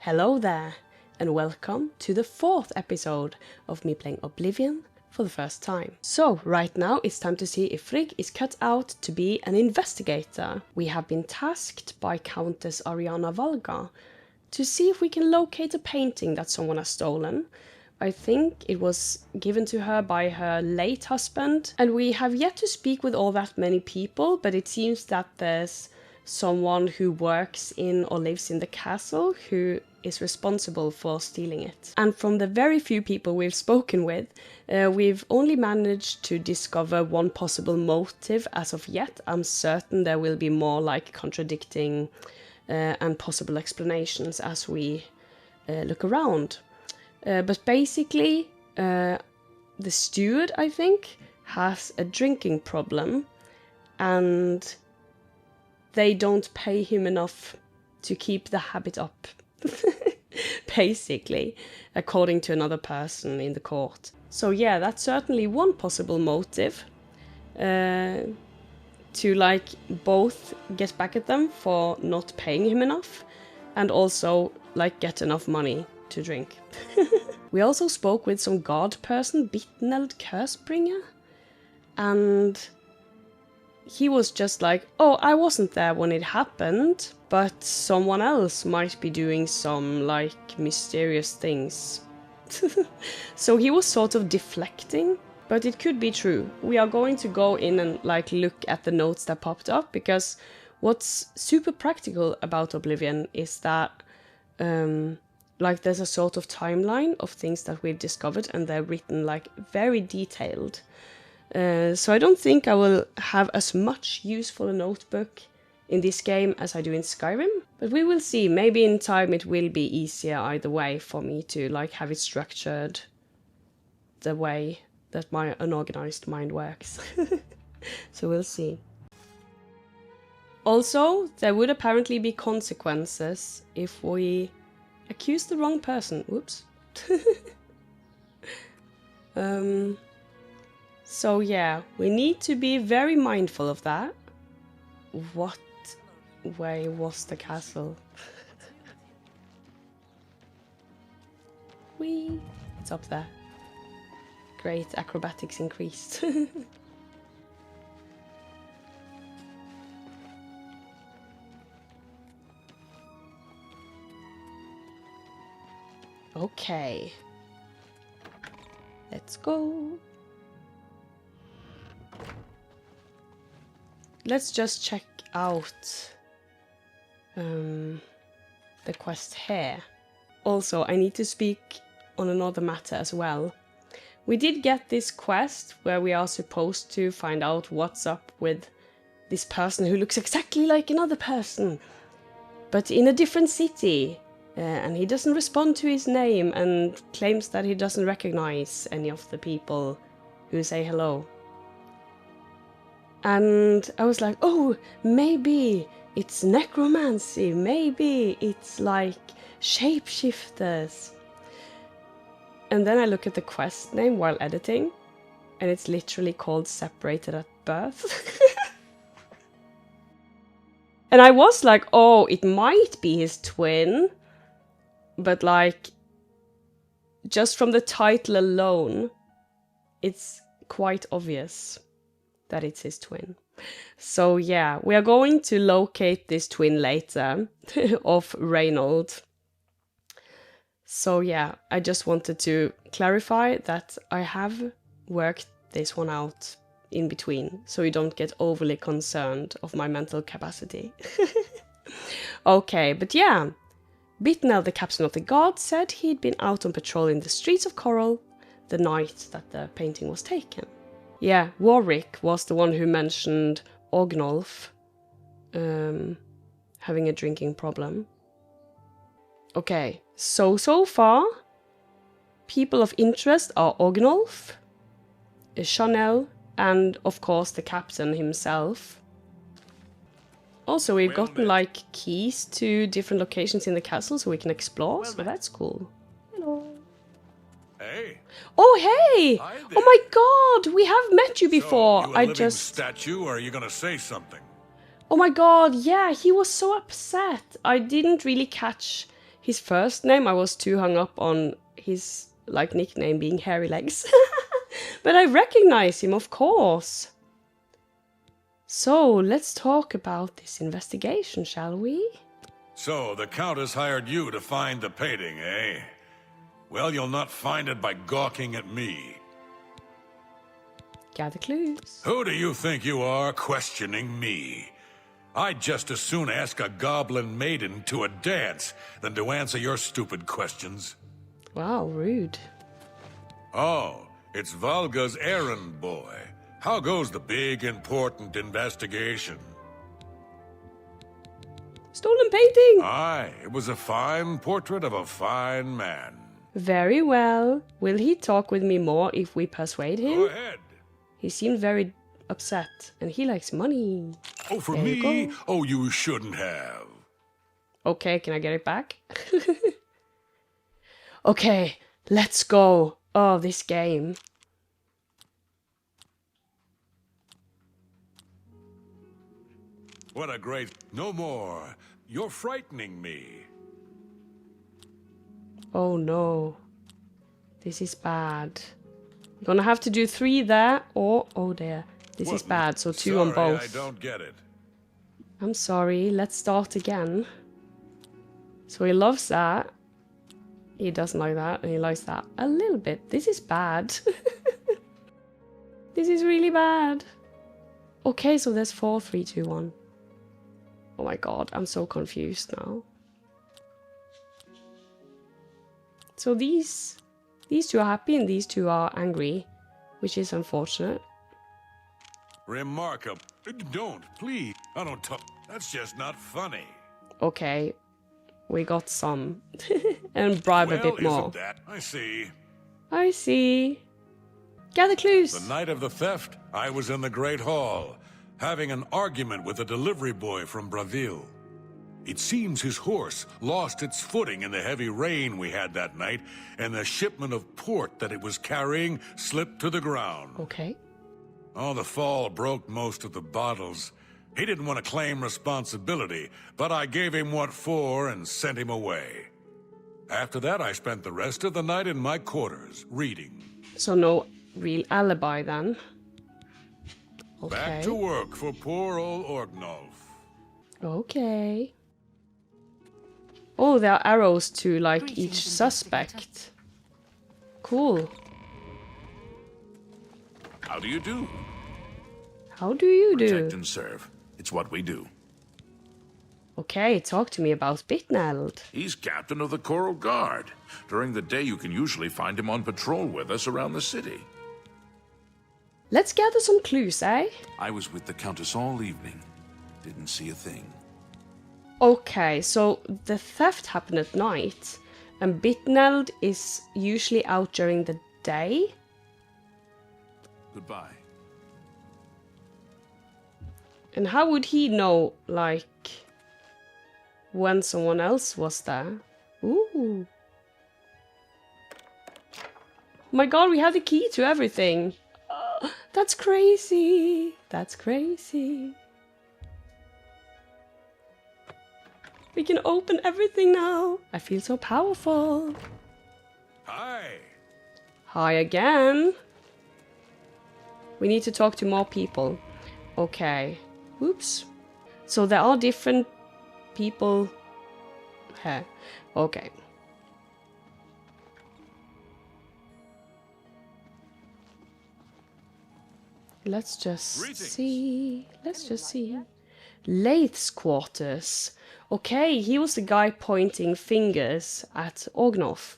Hello there, and welcome to the 4th episode of me playing Oblivion for the first time. So, right now it's time to see if Frigg is cut out to be an investigator. We have been tasked by Countess Ariana Valga to see if we can locate a painting that someone has stolen. I think it was given to her by her late husband, and we have yet to speak with all that many people, but it seems that there's someone who works in or lives in the castle who is responsible for stealing it. And from the very few people we've spoken with, we've only managed to discover one possible motive as of yet. I'm certain there will be more like contradicting and possible explanations as we look around. But basically, the steward, I think, has a drinking problem, and they don't pay him enough to keep the habit up, basically, according to another person in the court. So yeah, that's certainly one possible motive, to like both get back at them for not paying him enough, and also like get enough money to drink. We also spoke with some god person, Cheydinhal Cursebringer, and he was just like, oh, I wasn't there when it happened, but someone else might be doing some like mysterious things. So he was sort of deflecting, but it could be true. We are going to go in and like look at the notes that popped up, because what's super practical about Oblivion is that like there's a sort of timeline of things that we've discovered, and they're written like very detailed. So I don't think I will have as much use for a notebook in this game as I do in Skyrim, but we will see. Maybe in time it will be easier either way for me to like have it structured the way that my unorganized mind works. So we'll see. Also, there would apparently be consequences if we accuse the wrong person. Whoops. So yeah, we need to be very mindful of that. What way was the castle? Whee! It's up there. Great, acrobatics increased. Okay. Let's go. Let's just check out the quest here. Also, I need to speak on another matter as well. We did get this quest where we are supposed to find out what's up with this person who looks exactly like another person, but in a different city. And he doesn't respond to his name and claims that he doesn't recognize any of the people who say hello. And I was like, oh, maybe it's necromancy, maybe it's like shapeshifters. And then I look at the quest name while editing, and it's literally called Separated at Birth. And I was like, oh, it might be his twin, but like, just from the title alone, it's quite obvious that it's his twin. So yeah, we are going to locate this twin later of Reynold. So yeah, I just wanted to clarify that I have worked this one out in between, so you don't get overly concerned of my mental capacity. Okay, but yeah, Cheydinhal, the captain of the guard, said he'd been out on patrol in the streets of Coral the night that the painting was taken. Yeah, Warwick was the one who mentioned Ognolf having a drinking problem. Okay, so far, people of interest are Ognolf, Chanel, and of course the captain himself. Also, we've gotten like keys to different locations in the castle so we can explore, so that's cool. Hello. Hey. Oh, hey! Oh my god, we have met you before. So, you a living statue, or are you gonna say something? Oh my god, yeah, he was so upset. I didn't really catch his first name, I was too hung up on his, like, nickname being Hairy Legs. But I recognize him, of course. So, let's talk about this investigation, shall we? So, the Countess hired you to find the painting, eh? Well, you'll not find it by gawking at me. Gather clues. Who do you think you are, questioning me? I'd just as soon ask a goblin maiden to a dance than to answer your stupid questions. Wow, rude. Oh, it's Valga's errand boy. How goes the big, important investigation? Stolen painting! Aye, it was a fine portrait of a fine man. Very well. Will he talk with me more if we persuade him? Go ahead. He seemed very upset, and he likes money. Oh, for There you me? go. Oh, you shouldn't have. Okay, can I get it back? Okay, let's go. Oh, this game. What a great... No more. You're frightening me. Oh no. This is bad. Gonna have to do 3 there, or... Oh, there. This is bad, so 2 on Sorry, both. I don't get it. I'm sorry, let's start again. So he loves that. He doesn't like that, and he likes that a little bit. This is bad. This is really bad. Okay, so there's 4, 3, 2, 1. Oh my god, I'm so confused now. So these 2 are happy and these 2 are angry, which is unfortunate. Remarkable. Don't, please. I don't talk. That's just not funny. Okay, we got some. And bribe a bit more. Isn't that? I see. I see. Gather clues. The night of the theft, I was in the Great Hall, having an argument with a delivery boy from Braville. It seems his horse lost its footing in the heavy rain we had that night, and the shipment of port that it was carrying slipped to the ground. Okay. Oh, the fall broke most of the bottles. He didn't want to claim responsibility, but I gave him what for and sent him away. After that, I spent the rest of the night in my quarters, reading. So no real alibi then. Okay. Back to work for poor old Orgnolf. Okay. Oh, there are arrows to, like, Greetings, each suspect. Cool. How do you do? How do you Protect do? and serve. It's what we do. Okay, talk to me about Bitneld. He's captain of the Coral Guard. During the day, you can usually find him on patrol with us around the city. Let's gather some clues, eh? I was with the Countess all evening. Didn't see a thing. Okay, so the theft happened at night, and Bitneld is usually out during the day. Goodbye. And how would he know, like, when someone else was there? Ooh. My god, we have the key to everything. That's crazy. That's crazy. We can open everything now. I feel so powerful. Hi. Hi again. We need to talk to more people. Okay. Oops. So there are different people. Huh. Okay. Let's just see. Let's just see. Laith's quarters. Okay, he was the guy pointing fingers at Orgnolf.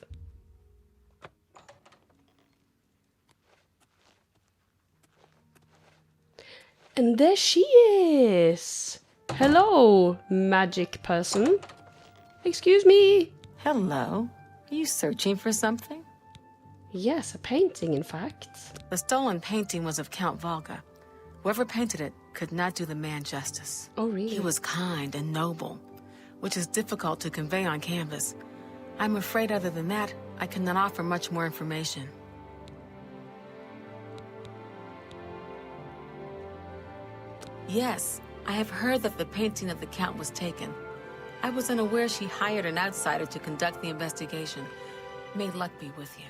And there she is! Hello, magic person. Excuse me. Hello. Are you searching for something? Yes, a painting, in fact. The stolen painting was of Count Volga. Whoever painted it could not do the man justice. Oh, really? He was kind and noble, which is difficult to convey on canvas. I'm afraid other than that, I cannot offer much more information. Yes, I have heard that the painting of the Count was taken. I was unaware she hired an outsider to conduct the investigation. May luck be with you.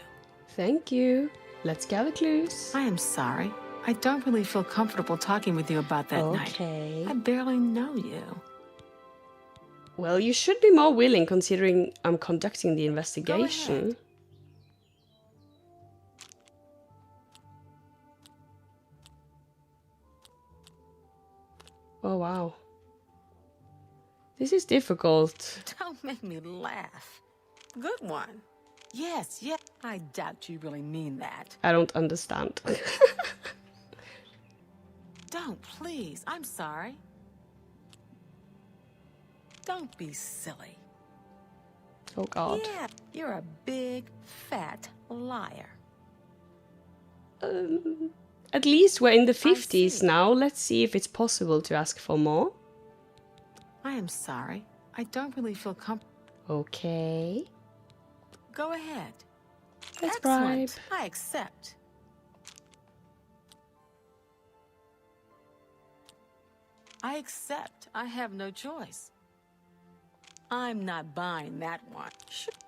Thank you. Let's gather clues. I am sorry. I don't really feel comfortable talking with you about that night. Okay. I barely know you. Well, you should be more willing considering I'm conducting the investigation. Oh, wow. This is difficult. Don't make me laugh. Good one. Yes, yes. I doubt you really mean that. I don't understand. Don't, please. I'm sorry. Don't be silly. Oh, God. Yeah, you're a big, fat liar. At least we're in the 50s now. Let's see if it's possible to ask for more. I am sorry. I don't really feel comfortable. Okay. Go ahead. Let's bribe. Excellent. I accept. I accept. I have no choice. I'm not buying that one.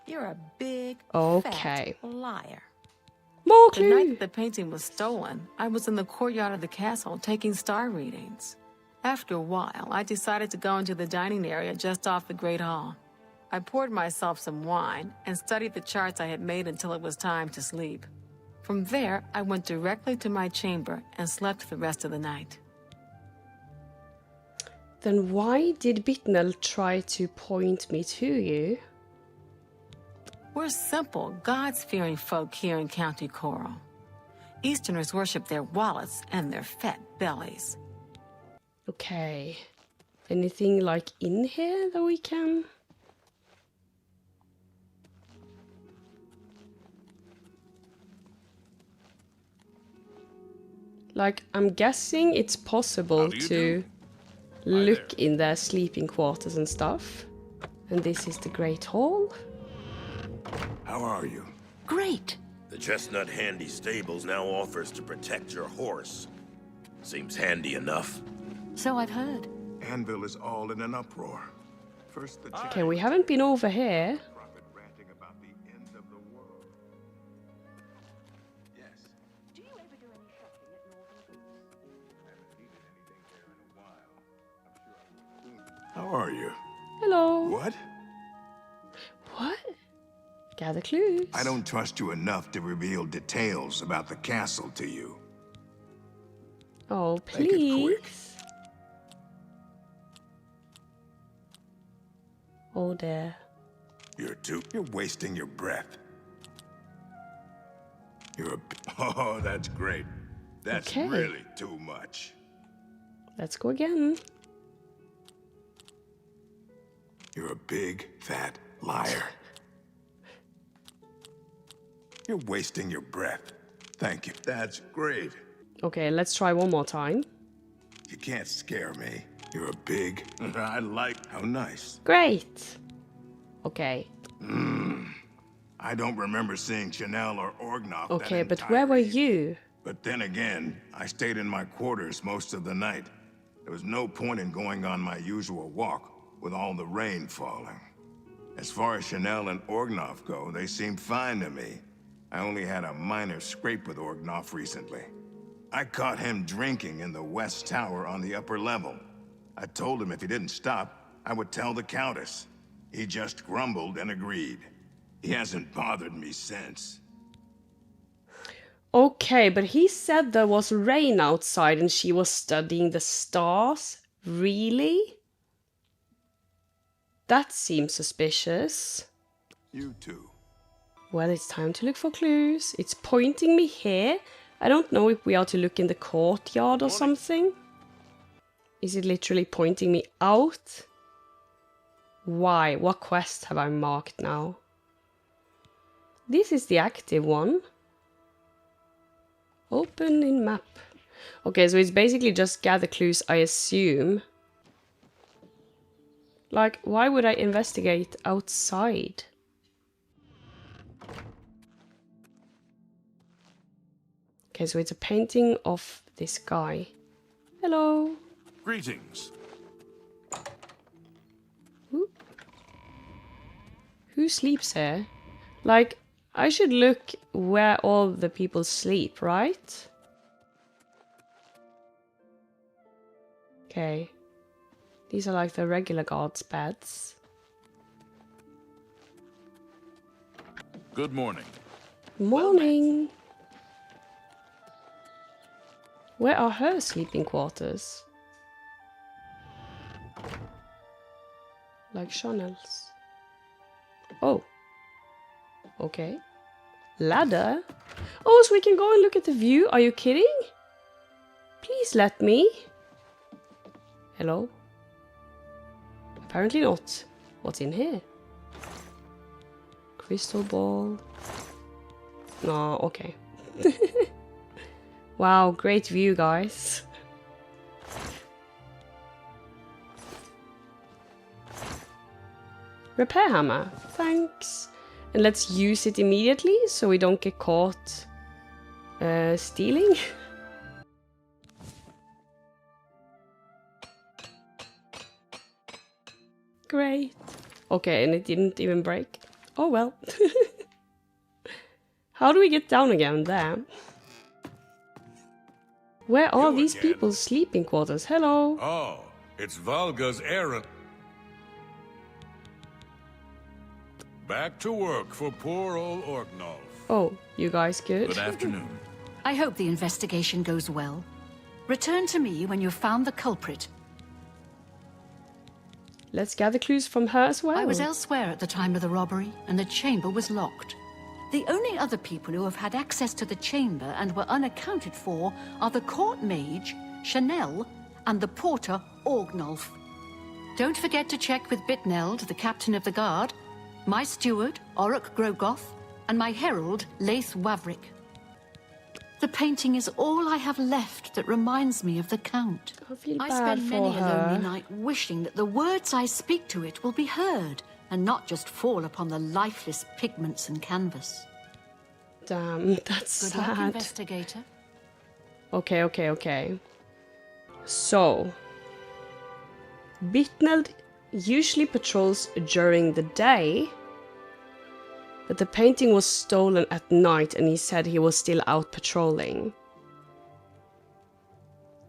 You're a big, Okay. fat liar. More The night clue. that the painting was stolen, I was in the courtyard of the castle taking star readings. After a while, I decided to go into the dining area just off the Great Hall. I poured myself some wine and studied the charts I had made until it was time to sleep. From there, I went directly to my chamber and slept the rest of the night. Then why did Bitnell try to point me to you? We're simple, gods-fearing folk here in County Coral. Easterners worship their wallets and their fat bellies. Okay. Anything like in here that we can? Like, I'm guessing it's possible to look in their sleeping quarters and stuff. And this is the Great Hall. How are you? Great. The Chestnut Handy Stables now offers to protect your horse. Seems handy enough. So I've heard. Anvil is all in an uproar. First the Okay, we haven't been over here. prophet ranting about the end of the world. Yes. Do you ever do any shopping at Northern Goods? I haven't needed anything there in a while. I'm sure I will soon. How are you? Hello. What? What? Gather clues. I don't trust you enough to reveal details about the castle to you. Oh, Make it please. quick. Oh, dear. You're wasting your breath. Oh, that's great. That's Okay. really too much. Let's go again. You're a big, fat liar. You're wasting your breath. Thank you. That's great. Okay, let's try one more time. You can't scare me. You're a big... I like... How nice. Great. Okay. I don't remember seeing Chanel or Orgnoff Okay, that but entire where were evening. you? But then again, I stayed in my quarters most of the night. There was no point in going on my usual walk with all the rain falling. As far as Chanel and Orgnoff go, they seemed fine to me. I only had a minor scrape with Orgnoff recently. I caught him drinking in the West Tower on the upper level. I told him if he didn't stop, I would tell the Countess. He just grumbled and agreed. He hasn't bothered me since. Okay, but he said there was rain outside and she was studying the stars. Really? That seems suspicious. You too. Well, it's time to look for clues. It's pointing me here. I don't know if we are to look in the courtyard or something. Is it literally pointing me out? Why? What quest have I marked now? This is the active one. Open in map. Okay, so it's basically just gather clues, I assume. Like, why would I investigate outside? Okay, so it's a painting of this guy. Hello. Greetings. Ooh. Who sleeps here? Like, I should look where all the people sleep, right? Okay. These are like the regular guards' beds. Good morning. Morning. Where are her sleeping quarters? Like Chanel's. Oh. Okay. Ladder? Oh, so we can go and look at the view? Are you kidding? Please let me. Hello? Apparently not. What's in here? Crystal ball. No, okay. Wow, great view, guys. Repair hammer. Thanks. And let's use it immediately so we don't get caught stealing. Great. Okay, and it didn't even break. Oh well. How do we get down again? There. Where are You these again? people's sleeping quarters? Hello. Oh, it's Valga's errand. Back to work for poor old Orgnolf. Oh, you guys good? Good afternoon. I hope the investigation goes well. Return to me when you've found the culprit. Let's gather clues from her as well. I was elsewhere at the time of the robbery, and the chamber was locked. The only other people who have had access to the chamber and were unaccounted for are the court mage, Chanel, and the porter, Orgnolf. Don't forget to check with Bitneld, the captain of the guard, my steward, Oruk Grogoth, and my herald, Laith Wavrick. The painting is all I have left that reminds me of the Count. I feel I bad spend for many a lonely her. night wishing that the words I speak to it will be heard, and not just fall upon the lifeless pigments and canvas. Damn, that's Good luck, sad. investigator. Okay. So, Bitneld usually patrols during the day, but the painting was stolen at night and he said he was still out patrolling.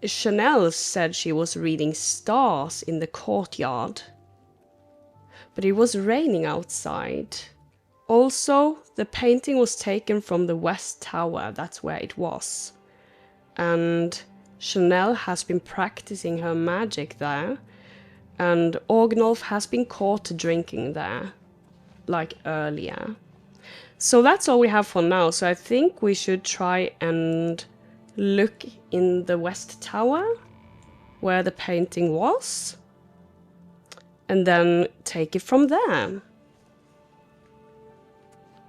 Chanel said she was reading stars in the courtyard, but it was raining outside. Also, the painting was taken from the West Tower, that's where it was. And Chanel has been practicing her magic there, and Orgnolf has been caught drinking there, like earlier. So that's all we have for now, so I think we should try and look in the West Tower, where the painting was, and then take it from there.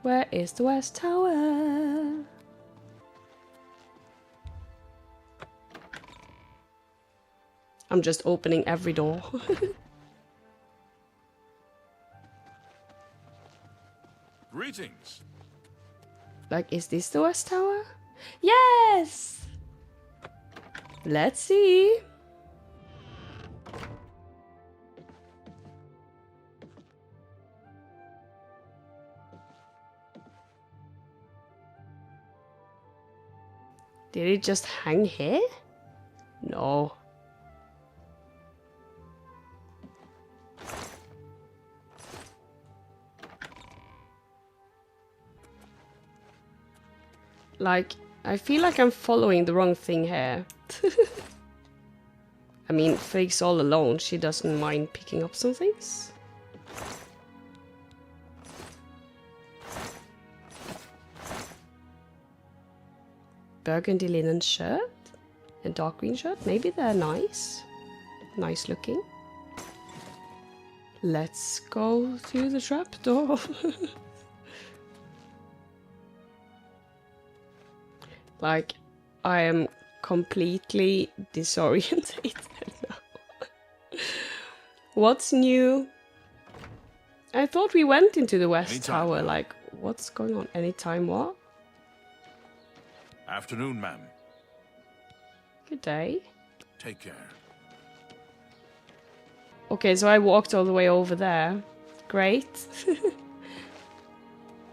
Where is the West Tower? I'm just opening every door. Greetings. Like, is this the West Tower? Yes! Let's see. Did it just hang here? No. Like, I feel like I'm following the wrong thing here. I mean, Frigg's all alone. She doesn't mind picking up some things. Burgundy linen shirt and dark green shirt. Maybe they're nice. Nice looking. Let's go through the trapdoor. Like, I am completely disoriented now. What's new? I thought we went into the West Anytime. Tower. Like, what's going on? Anytime what? Afternoon, ma'am. Good day. Take care. Okay, so I walked all the way over there. Great.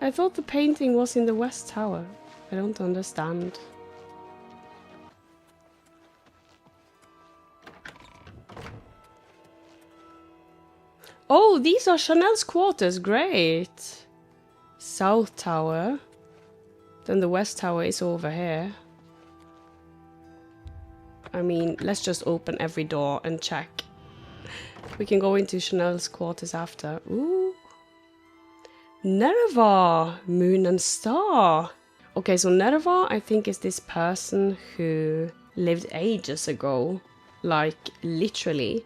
I thought the painting was in the West Tower. I don't understand. Oh, these are Chanel's quarters. Great. South Tower. Then the West Tower is over here. I mean, let's just open every door and check. We can go into Chanel's quarters after. Ooh. Nerevar, Moon and Star. Okay, so Nerevar, I think, is this person who lived ages ago. Like, literally.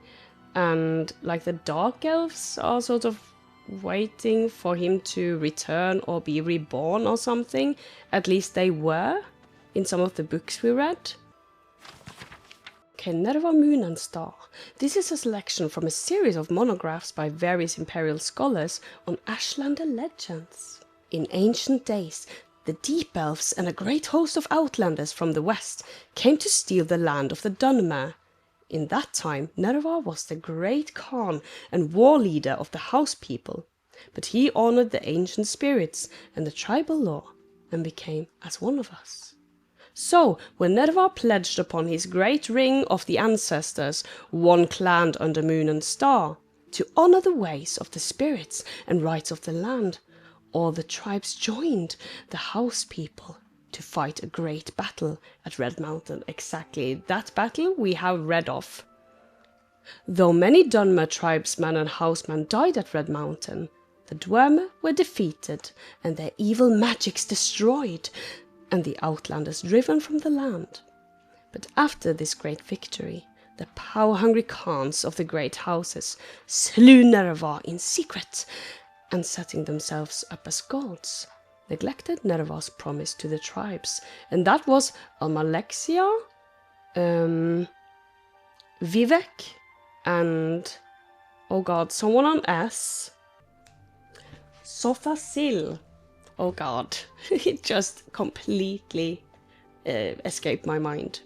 And, like, the Dark Elves are sort of waiting for him to return or be reborn or something. At least they were in some of the books we read. Okay, Nerevar, Moon and Star. This is a selection from a series of monographs by various imperial scholars on Ashlander legends. In ancient days, the Deep Elves and a great host of Outlanders from the west came to steal the land of the Dunmer. In that time, Nerevar was the great Khan and war leader of the house people, but he honored the ancient spirits and the tribal law and became as one of us. So, when Nerevar pledged upon his great ring of the ancestors, one clan under Moon and Star, to honor the ways of the spirits and rights of the land, all the tribes joined the house people to fight a great battle at Red Mountain. Exactly that battle we have read of. Though many Dunmer tribesmen and housemen died at Red Mountain, the Dwemer were defeated and their evil magics destroyed, and the Outlanders driven from the land. But after this great victory, the power-hungry Khans of the great houses slew Nerevar in secret, and setting themselves up as gods, neglected Nerevar's promise to the tribes, and that was Almalexia, Vivek, and, oh god, someone on S. Sothasil. Oh god, it just completely escaped my mind.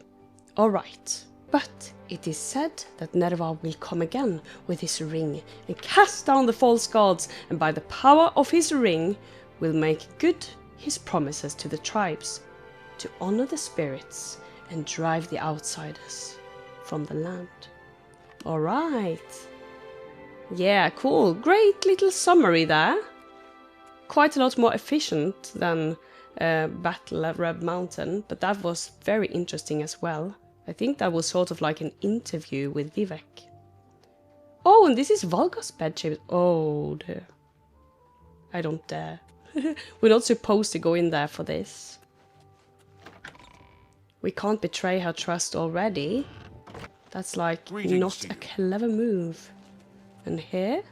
Alright, but it is said that Nerevar will come again with his ring and cast down the false gods, and by the power of his ring will make good his promises to the tribes, to honor the spirits and drive the outsiders from the land. Alright. Yeah, cool. Great little summary there. Quite a lot more efficient than Battle at Red Mountain, but that was very interesting as well. I think that was sort of like an interview with Vivek. Oh, and this is Valgar's bedchamber. Oh dear. I don't dare. We're not supposed to go in there for this. We can't betray her trust already. That's like not a clever move. And here?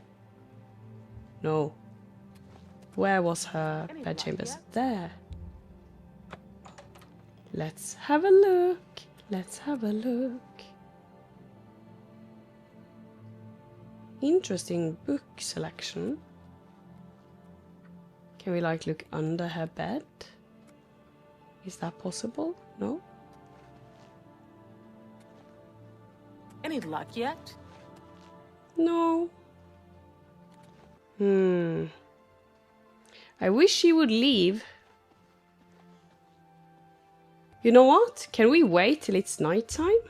No. Where was her bedchambers? There. Let's have a look. Let's have a look. Interesting book selection. Can we like look under her bed? Is that possible? No? Any luck yet? No. I wish she would leave. You know what? Can we wait till it's nighttime?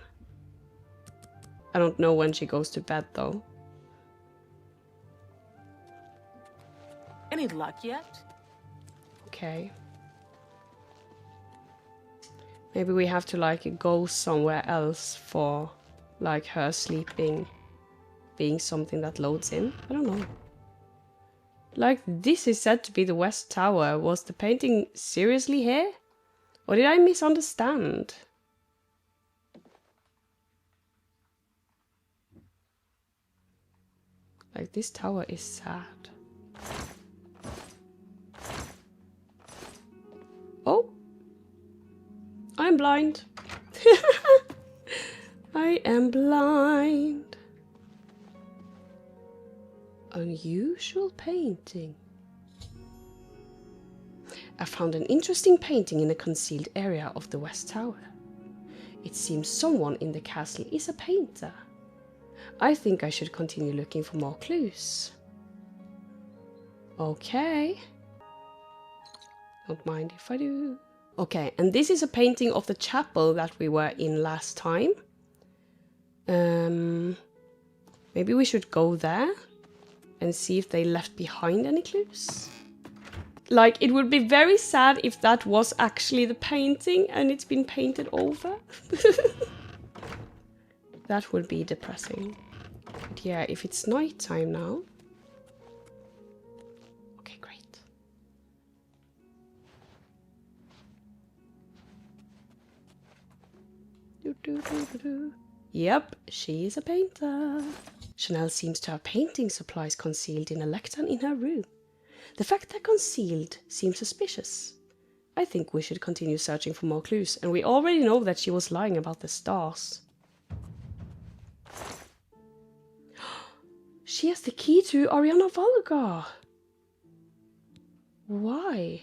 I don't know when she goes to bed though. Any luck yet? Okay. Maybe we have to like go somewhere else for like her sleeping being something that loads in. I don't know. Like, this is said to be the West Tower. Was the painting seriously here? Or did I misunderstand? Like, this tower is sad. Oh! I'm blind. I am blind. Unusual painting. I found an interesting painting in a concealed area of the West Tower. It seems someone in the castle is a painter. I think I should continue looking for more clues. Okay. Don't mind if I do. Okay, and this is a painting of the chapel that we were in last time. Maybe we should go there and see if they left behind any clues. Like, it would be very sad if that was actually the painting and it's been painted over. That would be depressing. But yeah, if it's nighttime now. Okay, great. Yep, she is a painter. Chanel seems to have painting supplies concealed in a lectern in her room. The fact they're concealed seems suspicious. I think we should continue searching for more clues, and we already know that she was lying about the stars. She has the key to Ariana Valga. Why?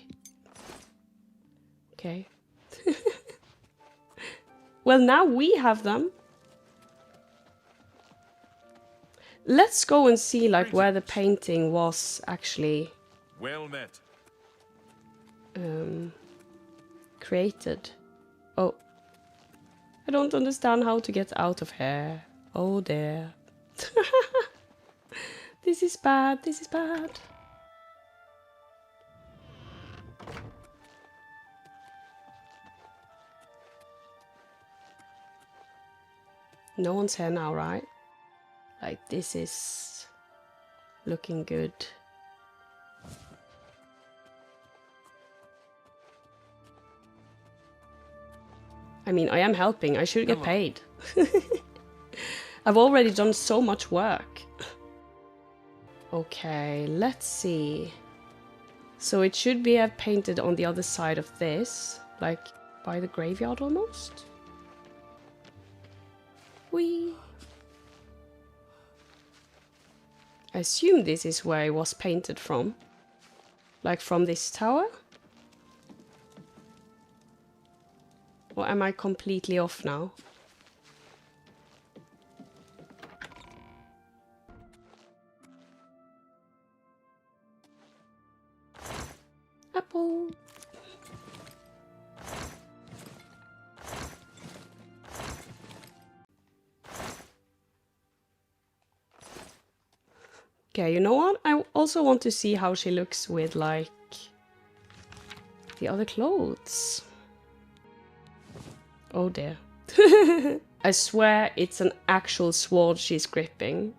Okay. Well, now we have them. Let's go and see, like, where the painting was actually... Well met. Created. Oh. I don't understand how to get out of here. Oh dear. This is bad, this is bad. No one's here now, right? Like, this is looking good. I mean, I am helping. I should get paid. I've already done so much work. Okay, let's see. So it should be painted on the other side of this, like by the graveyard almost. Whee! I assume this is where it was painted from. Like from this tower? Or am I completely off now? Apple. Okay, you know what? I also want to see how she looks with, like, the other clothes. Oh dear. I swear it's an actual sword she's gripping.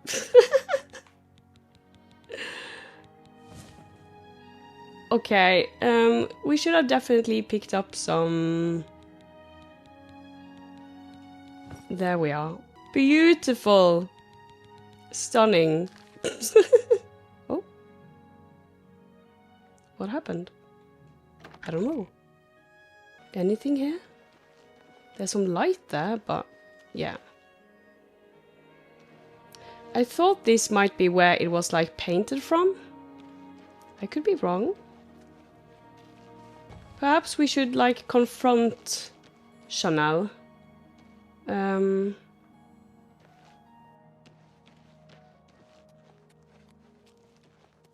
Okay, we should have definitely picked up some... There we are. Beautiful! Stunning. Oh. What happened? I don't know. Anything here? There's some light there, but yeah. I thought this might be where it was, like, painted from. I could be wrong. Perhaps we should, like, confront Chanel.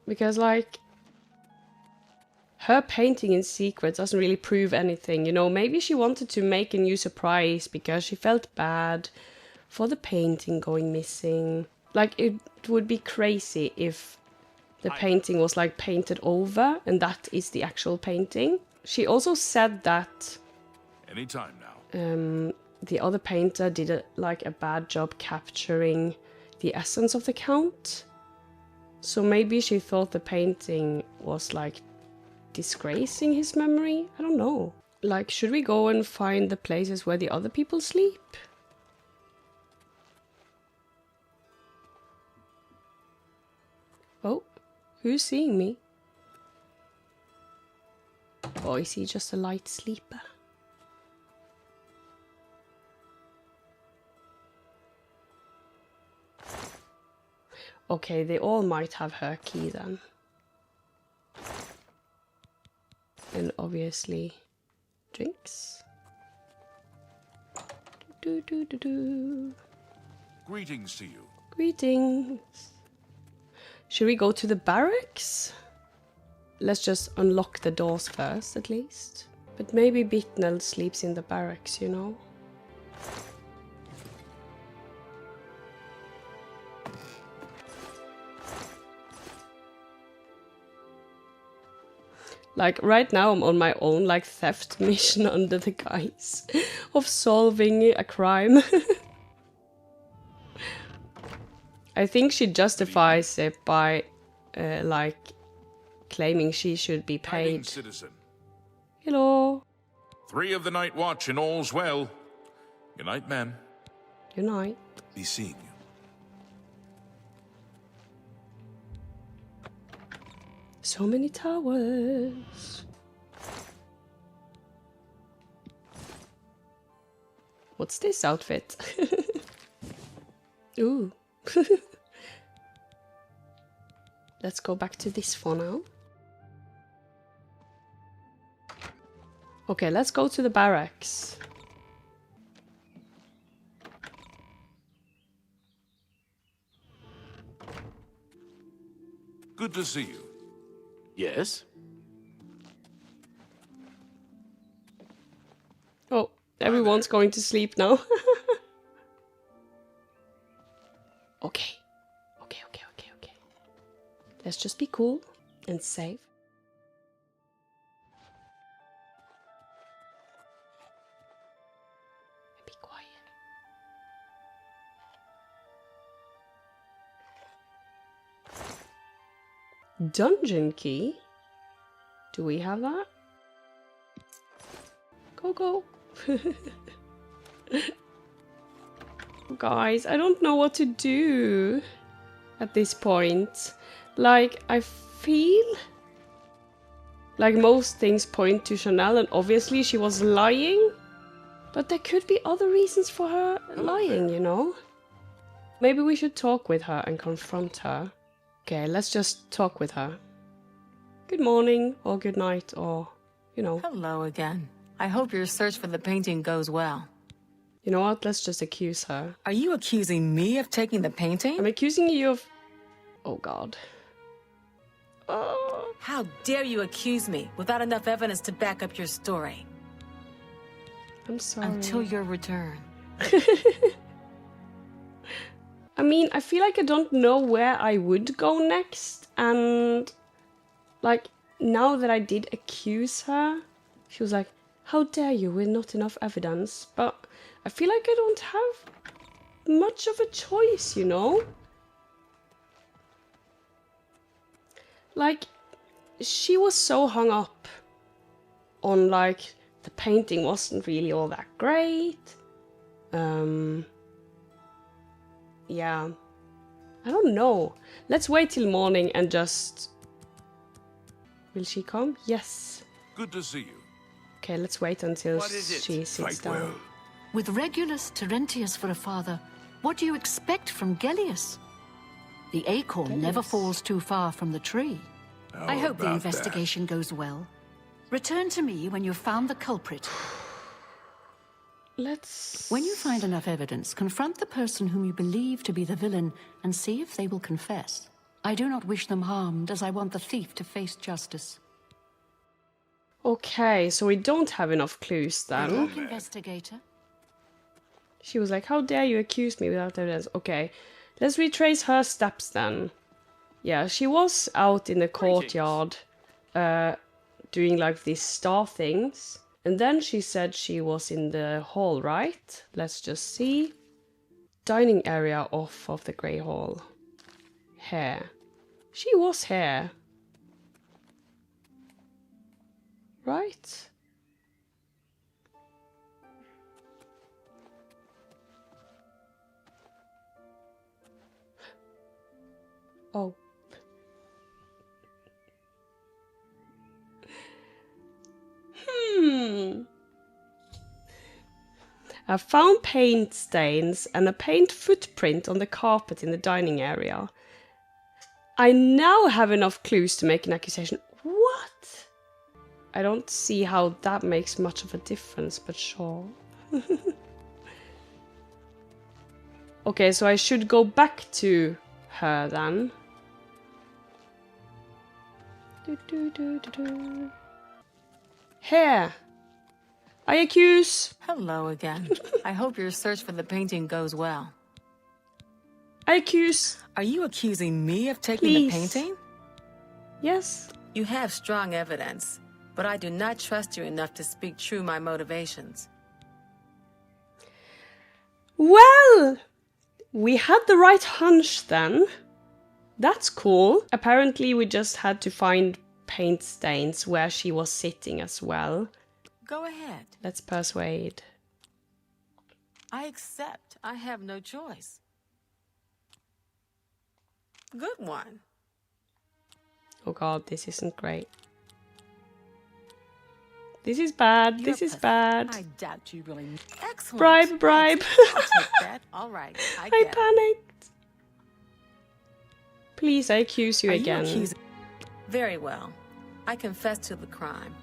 Because, like, her painting in secret doesn't really prove anything, you know. Maybe she wanted to make a new surprise because she felt bad for the painting going missing. Like, it would be crazy if the painting was, like, painted over and that is the actual painting. She also said that Anytime now. the other painter did a bad job capturing the essence of the Count. So maybe she thought the painting was, like, disgracing his memory? I don't know. Like, should we go and find the places where the other people sleep? Oh, who's seeing me? Or is he just a light sleeper? Okay, they all might have her key then. And obviously, drinks. Greetings to you. Greetings. Should we go to the barracks? let's just unlock the doors first, at least. But maybe Bitnell sleeps in the barracks, you know? Like, right now I'm on my own, like, theft mission under the guise of solving a crime. I think she justifies it by, like, claiming she should be paid. Citizen. Hello. 3 of the night watch and all's well. Good night, man. Good night. Be seeing you. So many towers. What's this outfit? Ooh. Let's go back to this for now. Okay, let's go to the barracks. Good to see you. Yes? Oh, everyone's going to sleep now. Okay. Okay. Let's just be cool and safe. Be quiet. Dungeon key? Do we have that? Go. Guys, I don't know what to do at this point. Like, I feel like most things point to Chanel, and obviously she was lying. But there could be other reasons for her lying, you know? Maybe we should talk with her and confront her. Okay, let's just talk with her. Good morning, or good night, or, you know. Hello again. I hope your search for the painting goes well. You know what? Let's just accuse her. Are you accusing me of taking the painting? I'm accusing you of... Oh, God. Oh. How dare you accuse me without enough evidence to back up your story? I'm sorry. Until your return. I mean, I feel like I don't know where I would go next, and like, now that I did accuse her, she was like, how dare you with not enough evidence? But I feel like I don't have much of a choice, you know? Like, she was so hung up on, like, the painting wasn't really all that great. Yeah. I don't know. Let's wait till morning and just... Will she come? Yes. Good to see you. Okay, let's wait until she sits down. With Regulus Terentius for a father, what do you expect from Gellius? The acorn never falls too far from the tree. I hope the investigation goes well. Return to me when you've found the culprit. When you find enough evidence, confront the person whom you believe to be the villain and see if they will confess. I do not wish them harmed, as I want the thief to face justice. Okay, so we don't have enough clues then. Good luck, investigator. She was like, how dare you accuse me without evidence? Okay, let's retrace her steps then. Yeah, she was out in the courtyard doing like these star things. And then she said she was in the hall, right? Let's just see. Dining area off of the Grey Hall. Here. She was here. Right? Oh. I found paint stains and a paint footprint on the carpet in the dining area. I now have enough clues to make an accusation. What? I don't see how that makes much of a difference, but sure. Okay, so I should go back to her then. Here. I accuse. Hello again. I hope your search for the painting goes well. I accuse. Are you accusing me of taking Please. the painting? Yes. You have strong evidence, but I do not trust you enough to speak true my motivations. Well, we had the right hunch then. That's cool. Apparently we just had to find paint stains where she was sitting as well. Go ahead. Let's persuade. I accept. I have no choice. Good one. Oh god, this isn't great. This is bad. This is bad. I doubt you really. Excellent. Bribe, bribe. I'll take that. All right. I I get it. panicked. Please, I accuse you Are again. You accusing... Very well. I confess to the crime.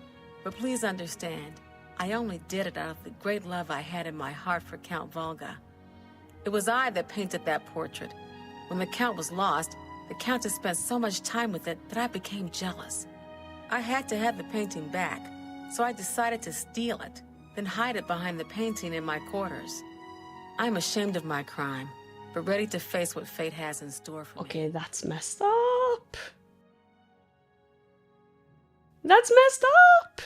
But please understand, I only did it out of the great love I had in my heart for Count Volga. It was I that painted that portrait. When the Count was lost, the Countess spent so much time with it that I became jealous. I had to have the painting back, so I decided to steal it, then hide it behind the painting in my quarters. I'm ashamed of my crime, but ready to face what fate has in store for me. Okay, that's messed up. That's messed up!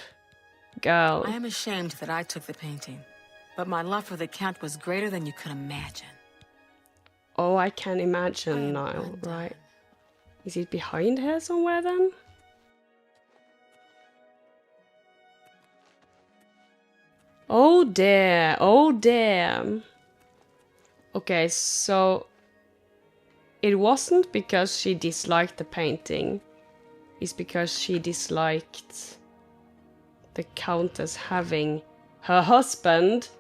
Girl. I am ashamed that I took the painting, but my love for the Count was greater than you could imagine. Oh, I can imagine now, right? Is it behind her somewhere then? Oh dear, oh dear. Okay, so it wasn't because she disliked the painting. It's because she disliked the Countess having her husband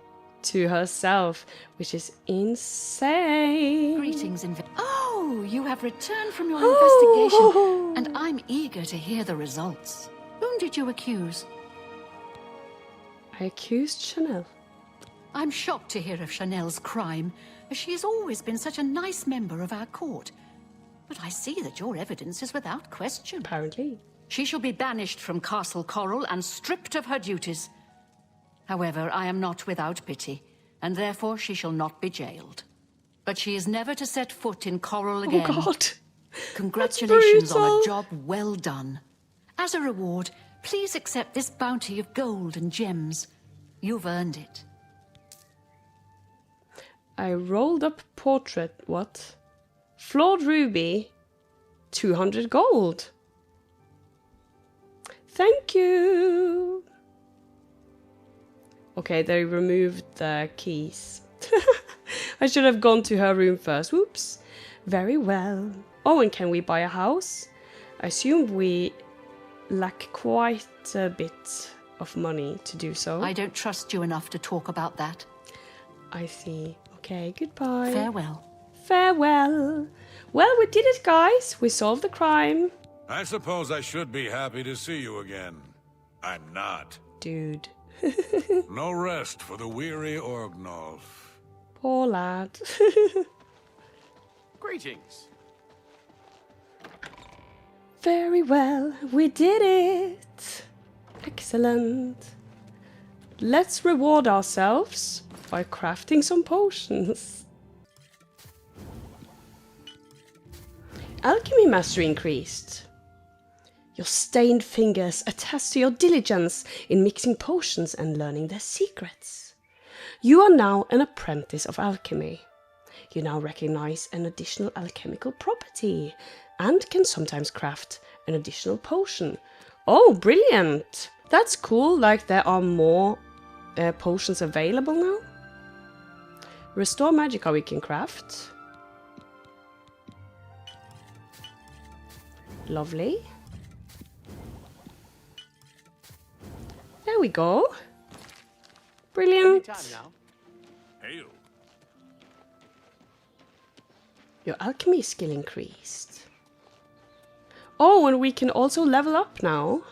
to herself, which is insane. Greetings, Oh, you have returned from your investigation, and I'm eager to hear the results. Whom did you accuse? I accused Chanel. I'm shocked to hear of Chanel's crime, as she has always been such a nice member of our court. But I see that your evidence is without question. Apparently. She shall be banished from Castle Coral and stripped of her duties. However, I am not without pity, and therefore she shall not be jailed. But she is never to set foot in Coral again. Oh God. Congratulations on a job well done. As a reward, please accept this bounty of gold and gems. You've earned it. I rolled up portrait, what? Flawed ruby, 200 gold. Thank you. Okay, they removed the keys. I should have gone to her room first. Whoops. Very well. Oh, and can we buy a house? I assume we lack quite a bit of money to do so. I don't trust you enough to talk about that. I see. Okay, goodbye. Farewell. Farewell. Well, we did it, guys. We solved the crime. I suppose I should be happy to see you again. I'm not. Dude. No rest for the weary Orgnolf. Poor lad. Greetings. Very well. We did it. Excellent. Let's reward ourselves by crafting some potions. Alchemy mastery increased. Your stained fingers attest to your diligence in mixing potions and learning their secrets. You are now an apprentice of alchemy. You now recognize an additional alchemical property and can sometimes craft an additional potion. Oh, brilliant! That's cool, like there are more potions available now. Restore Magicka we can craft. Lovely. There we go. Brilliant. Hail. Your alchemy skill increased. Oh, and we can also level up now.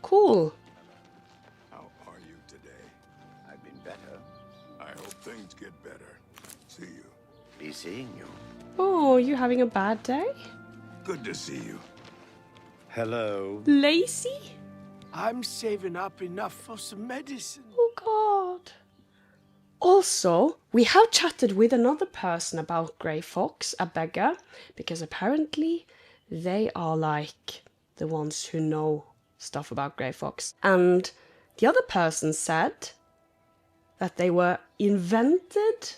Cool. How are you today? I've been better. I hope things get better. See you. Be seeing you. Oh, you having a bad day? Good to see you. Hello. Lazy? I'm saving up enough for some medicine. Oh god. Also, we have chatted with another person about Grey Fox, a beggar, because apparently they are like the ones who know stuff about Grey Fox. And the other person said that they were invented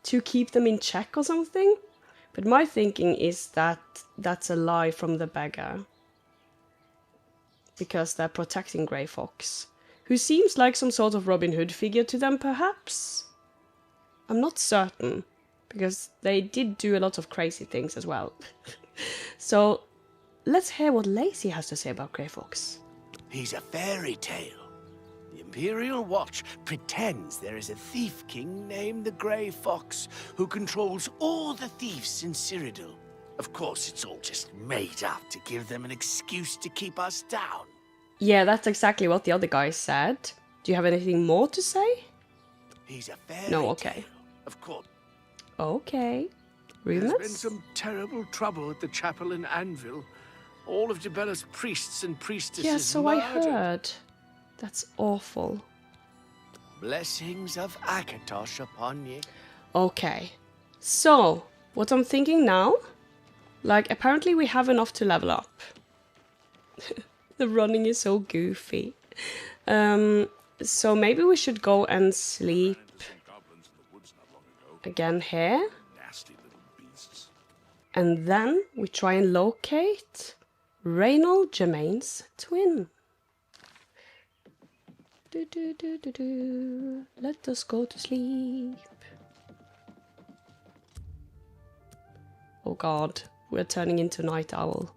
to keep them in check or something. But my thinking is that that's a lie from the beggar. Because they're protecting Grey Fox, who seems like some sort of Robin Hood figure to them, perhaps? I'm not certain, because they did do a lot of crazy things as well. So, let's hear what Lacey has to say about Grey Fox. He's a fairy tale. The Imperial Watch pretends there is a thief king named the Grey Fox who controls all the thieves in Cyrodiil. Of course, it's all just made up to give them an excuse to keep us down. Yeah, that's exactly what the other guy said. Do you have anything more to say? He's a fairy No, okay. tale. Of course. Okay. There's been Rumors? some terrible trouble at the chapel in Anvil. All of Jabella's priests and priestesses Yeah, so murdered. I heard. That's awful. Blessings of Akatosh upon ye. Okay. So, what I'm thinking now, like, apparently we have enough to level up. The running is so goofy. So maybe we should go and sleep again here. And then we try and locate Reynold Germain's twin. Let us go to sleep. Oh god, we're turning into Night Owl.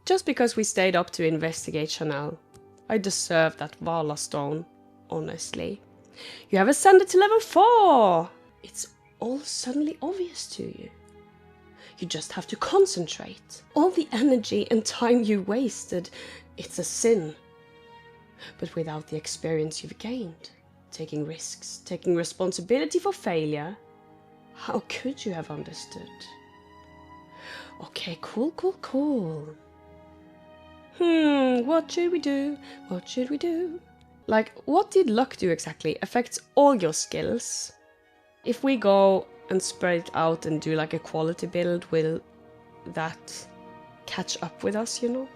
Just because we stayed up to investigate Cheydinhal, I deserve that Vala stone, honestly. You have ascended to level 4! It's all suddenly obvious to you. You just have to concentrate. All the energy and time you wasted, it's a sin. But without the experience you've gained, taking risks, taking responsibility for failure, how could you have understood? Okay, cool. What should we do? What should we do? Like, what did luck do exactly? Affects all your skills. If we go and spread it out and do like a quality build, will that catch up with us, you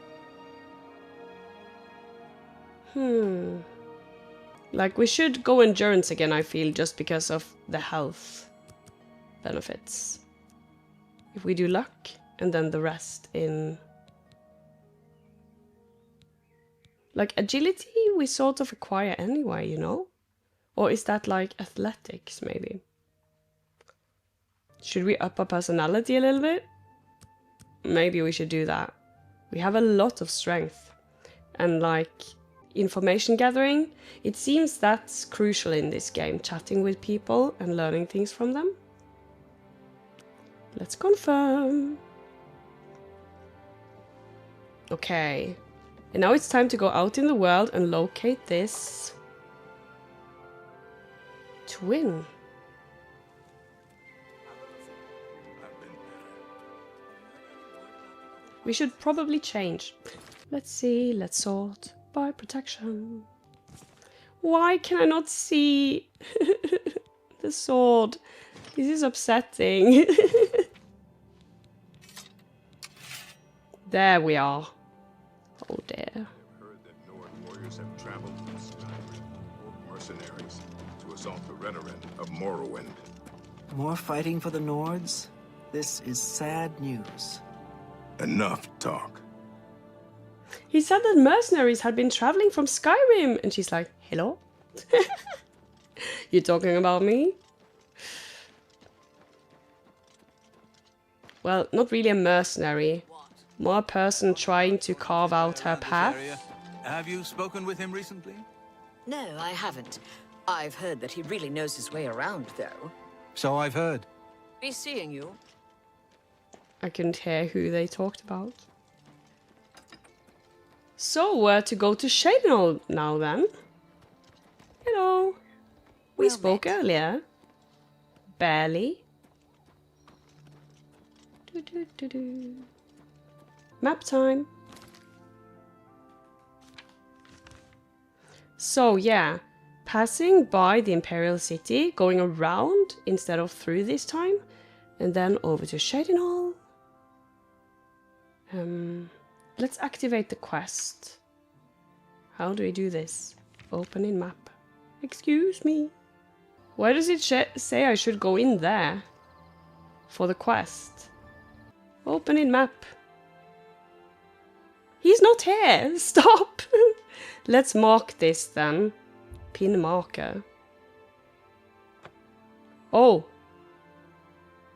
know? Like, we should go endurance again, I feel, just because of the health benefits. If we do luck, and then the rest in... Like, agility we sort of acquire anyway, you know? Or is that like athletics, maybe? Should we up our personality a little bit? Maybe we should do that. We have a lot of strength. And like, information gathering, it seems that's crucial in this game. Chatting with people and learning things from them. Let's confirm. Okay. And now it's time to go out in the world and locate this twin. We should probably change. Let's see, let's sort by protection. Why can I not see the sword? This is upsetting. There we are. Oh dear. Heard that Nord warriors have traveled from Skyrim, mercenaries, to assault the Redoran of Morrowind. More fighting for the Nords? This is sad news. Enough talk. He said that mercenaries had been traveling from Skyrim, and she's like, hello? You talking about me? Well, not really a mercenary. More a person trying to carve out her path. Have you spoken with him recently? No, I haven't. I've heard that he really knows his way around, though. So I've heard. Be seeing you. I couldn't hear who they talked about. So, to go to Cheydinhal now then. Hello. We spoke earlier. Barely. Map time. So yeah, passing by the Imperial City, going around instead of through this time, and then over to Cheydinhal. Let's activate the quest. How do we do this? Open in map. Excuse me. Why does it say I should go in there for the quest? Open in map. He's not here. Stop. Let's mark this then. Pin marker. Oh.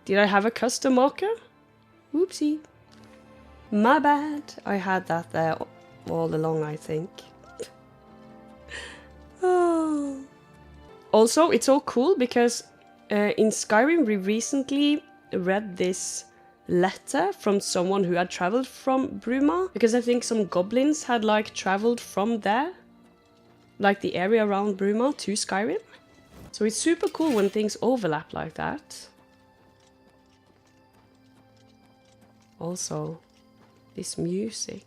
Did I have a custom marker? Whoopsie. My bad. I had that there all along, I think. Oh. Also, it's so cool because in Skyrim we recently read this letter from someone who had traveled from Bruma, because I think some goblins had like traveled from there, like the area around Bruma, to Skyrim. So it's super cool when things overlap like that. Also, this music.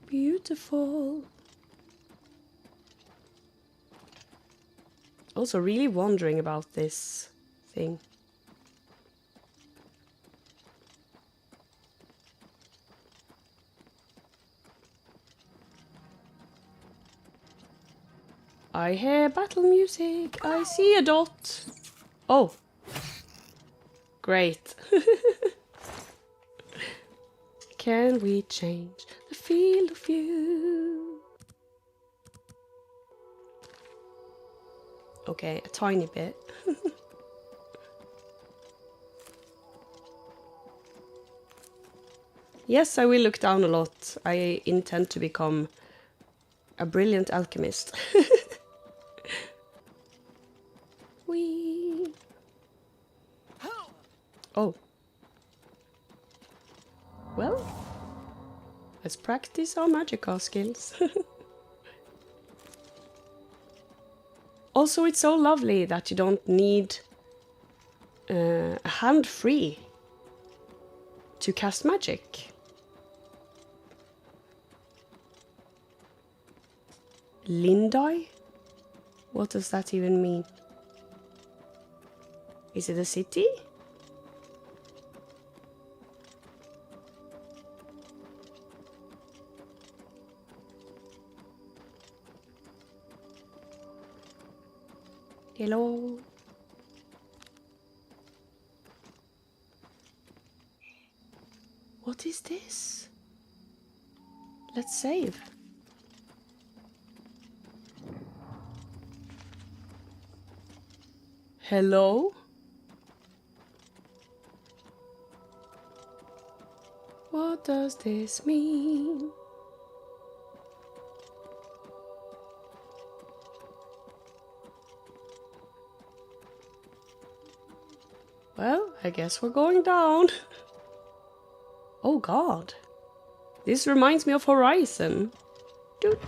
Beautiful. Also really wondering about this thing. I hear battle music. I see a dot. Oh. Great. Can we change the field of view? Okay, a tiny bit. Yes, I will look down a lot. I intend to become a brilliant alchemist. Whee! Oh. Well, let's practice our magical skills. Also, it's so lovely that you don't need a hand free to cast magic. Lindai? What does that even mean? Is it a city? Hello? What is this? Let's save. Hello? What does this mean? Well, I guess we're going down. Oh god. This reminds me of Horizon. Doot.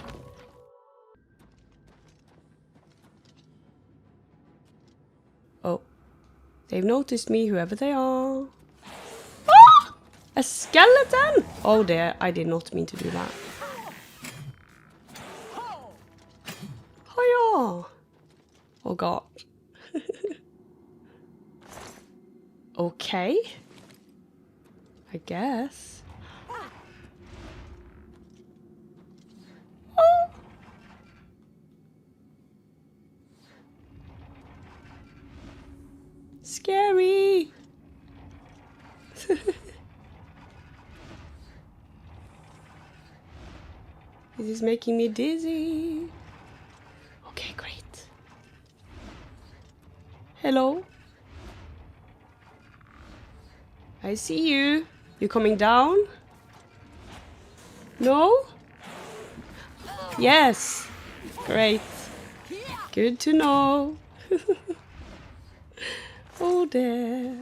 Oh. They've noticed me, whoever they are. Ah! A skeleton! Oh dear, I did not mean to do that. Hiya! Oh god. Okay. I guess. Oh. Scary. This is making me dizzy. Okay, great. Hello? I see you. You coming down? No? Yes. Great. Good to know. Oh dear.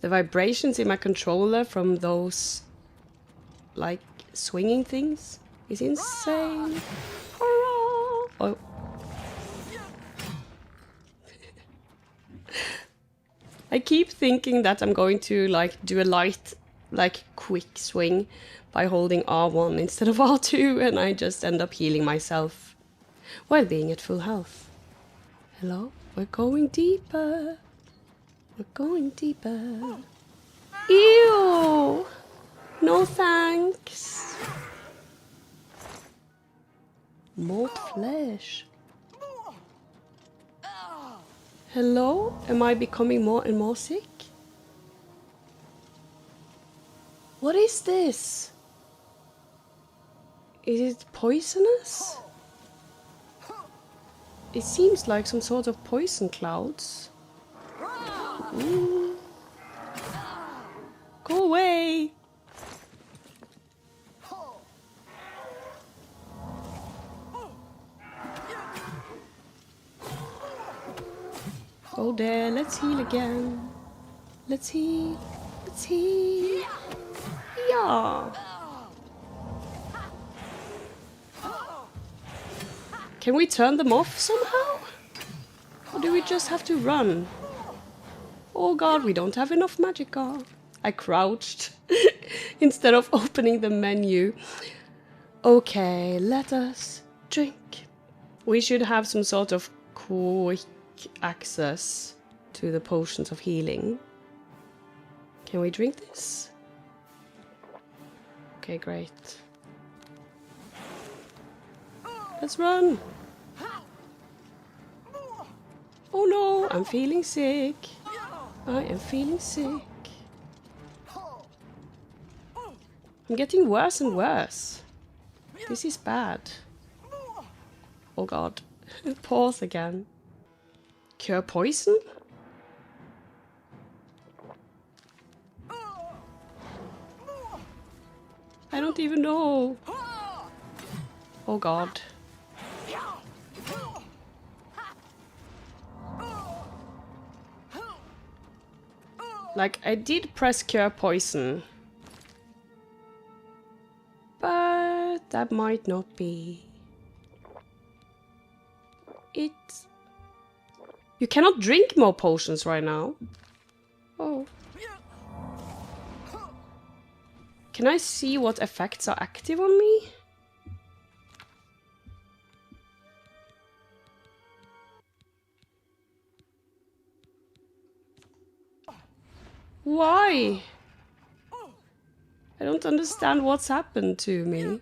The vibrations in my controller from those, like, swinging things is insane. Hurrah! Oh. I keep thinking that I'm going to like do a light, like quick swing by holding R1 instead of R2, and I just end up healing myself while being at full health. Hello? We're going deeper. We're going deeper. Ew! No thanks. More flesh. Hello? Am I becoming more and more sick? What is this? Is it poisonous? It seems like some sort of poison clouds. Ooh. Go away! Oh there, let's heal again. Let's heal. Let's heal. Yeah. Can we turn them off somehow? Or do we just have to run? Oh god, we don't have enough magicka. I crouched instead of opening the menu. Okay, let us drink. We should have some sort of quick access to the potions of healing. Can we drink this? Okay, great. Let's run! Oh no, I'm feeling sick. I am feeling sick. I'm getting worse and worse. This is bad. Oh god. Pause again. Cure poison? I don't even know. Oh god. Like, I did press cure poison. But that might not be it. You cannot drink more potions right now. Oh. Can I see what effects are active on me? Why? I don't understand what's happened to me.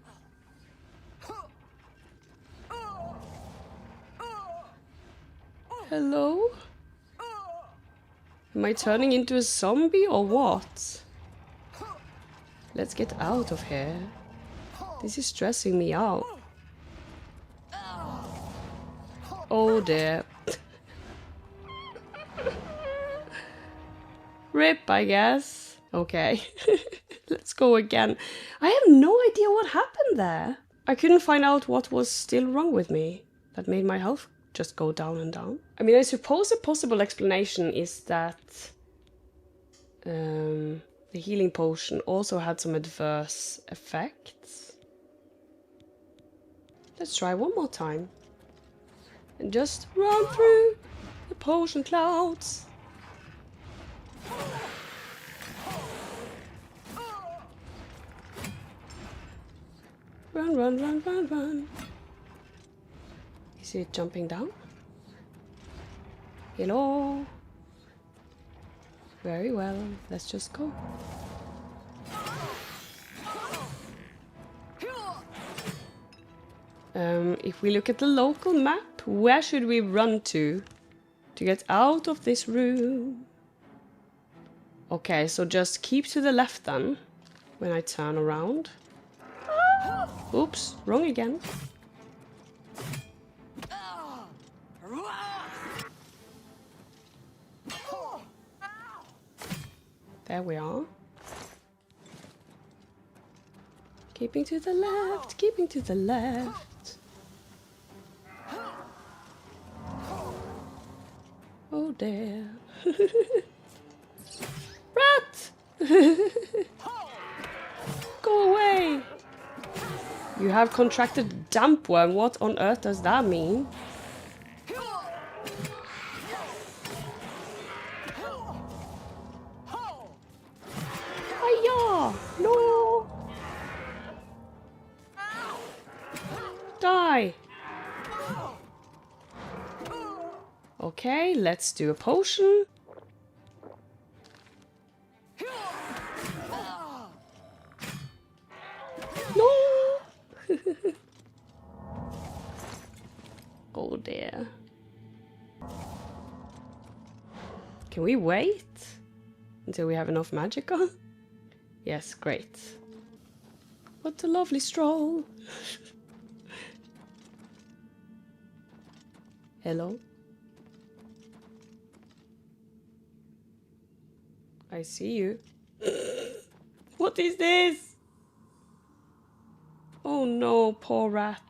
Hello? Am I turning into a zombie or what? Let's get out of here. This is stressing me out. Oh dear. Rip, I guess. Okay. Let's go again. I have no idea what happened there. I couldn't find out what was still wrong with me. That made my health just go down and down. I mean, I suppose a possible explanation is that the healing potion also had some adverse effects. Let's try one more time. And just run through the potion clouds. Run, run, run, run, run. Is it jumping down? Hello? Very well, let's just go. If we look at the local map, where should we run to get out of this room? Okay, so just keep to the left then, when I turn around. Oops, wrong again. There we are. Keeping to the left, keeping to the left. Oh dear. Rat! Go away! You have contracted dampworm. What on earth does that mean? Hiya! No! Die! Okay, let's do a potion. No! Oh dear. Can we wait until we have enough magic on? Yes, great. What a lovely stroll. Hello? I see you. What is this? Oh no, poor rat.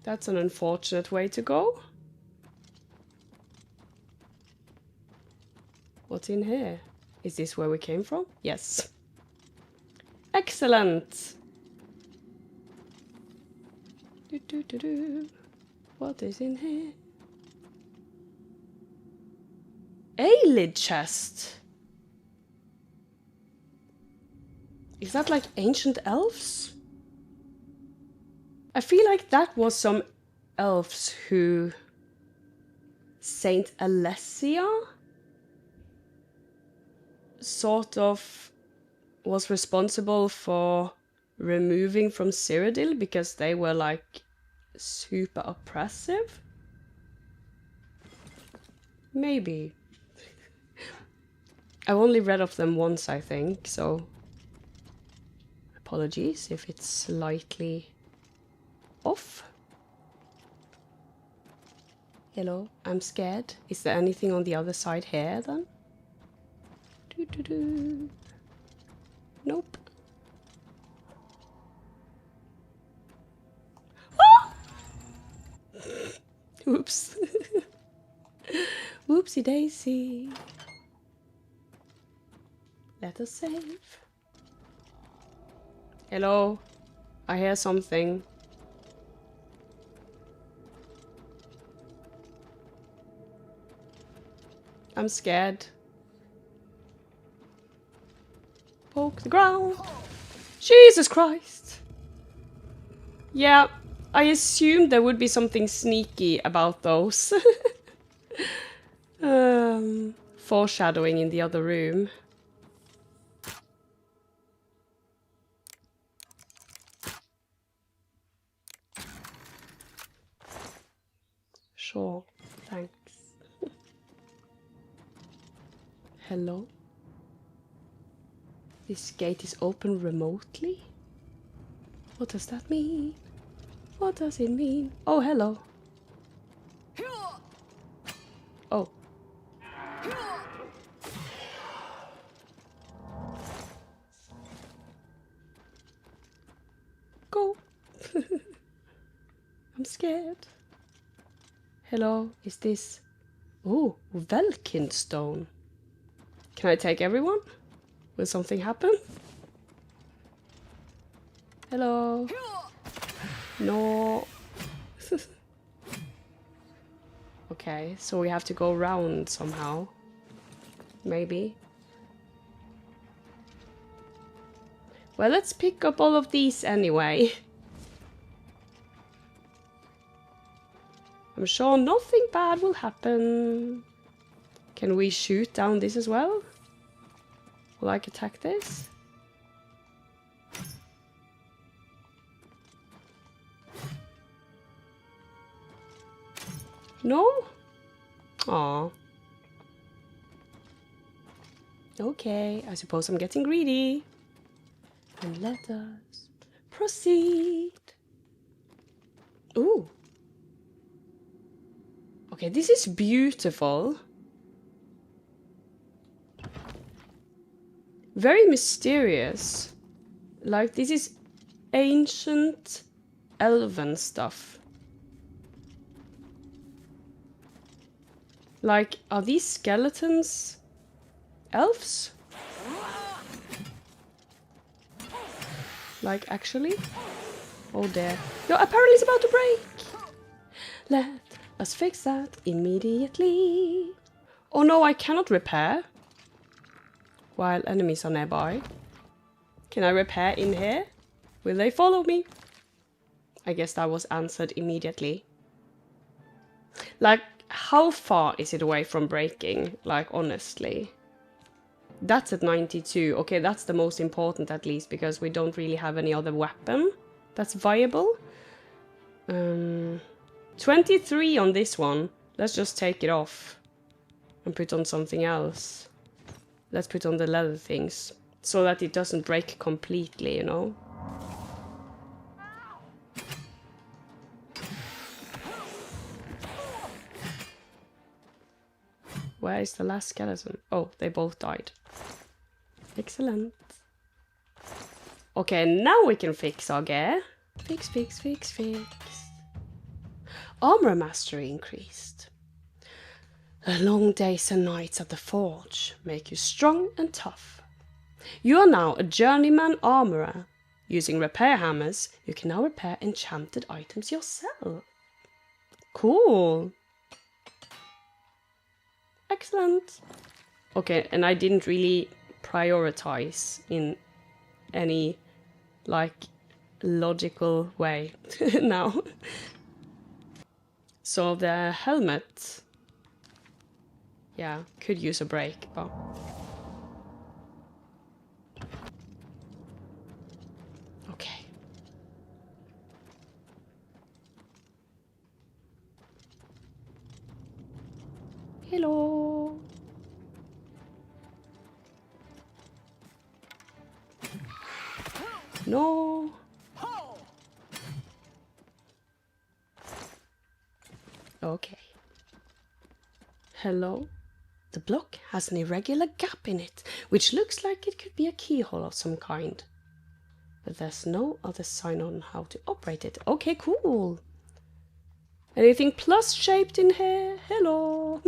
That's an unfortunate way to go. What's in here? Is this where we came from? Yes. Excellent. What is in here? Ayleid chest. Is that like ancient elves? I feel like that was some elves who Saint Alessia sort of was responsible for removing from Cyrodiil because they were like super oppressive. Maybe. I've only read of them once, I think, so apologies if it's slightly off. Hello, I'm scared. Is there anything on the other side here then? Nope. Ah! Oops. Whoopsie daisy. Let us save. Hello. I hear something. I'm scared. Poke the ground. Jesus Christ. Yeah, I assumed there would be something sneaky about those. Foreshadowing in the other room. Sure, thanks. Hello? This gate is open remotely? What does that mean? What does it mean? Oh, hello. Oh. Go. I'm scared. Hello, is this... Oh, Velkin stone. Can I take everyone? Will something happen? Hello. No. Okay, so we have to go round somehow. Maybe. Well, let's pick up all of these anyway. I'm sure nothing bad will happen. Can we shoot down this as well? Will I attack this? No? Aw. Okay, I suppose I'm getting greedy. And let us proceed. Ooh. Okay, this is beautiful. Very mysterious. Like, this is ancient elven stuff. Like, are these skeletons elves? Like, actually? Oh dear. Yo, apparently it's about to break! Let us fix that immediately. Oh no, I cannot repair while enemies are nearby. Can I repair in here? Will they follow me? I guess that was answered immediately. Like, how far is it away from breaking? Like, honestly. That's at 92. Okay, that's the most important at least, because we don't really have any other weapon that's viable. 23 on this one. Let's just take it off and put on something else. Let's put on the leather things so that it doesn't break completely, you know? Where is the last skeleton? Oh, they both died. Excellent. Okay, now we can fix our gear. Fix, fix, fix, fix. Armor mastery increased. The long days and nights at the forge make you strong and tough. You are now a journeyman armorer. Using repair hammers, you can now repair enchanted items yourself. Cool. Excellent. Okay, and I didn't really prioritize in any, like, logical way now. So the helmet, yeah, could use a break, but... Okay. Hello. No. Okay. Hello. The block has an irregular gap in it, which looks like it could be a keyhole of some kind. But there's no other sign on how to operate it. Okay, cool. Anything plus shaped in here? Hello.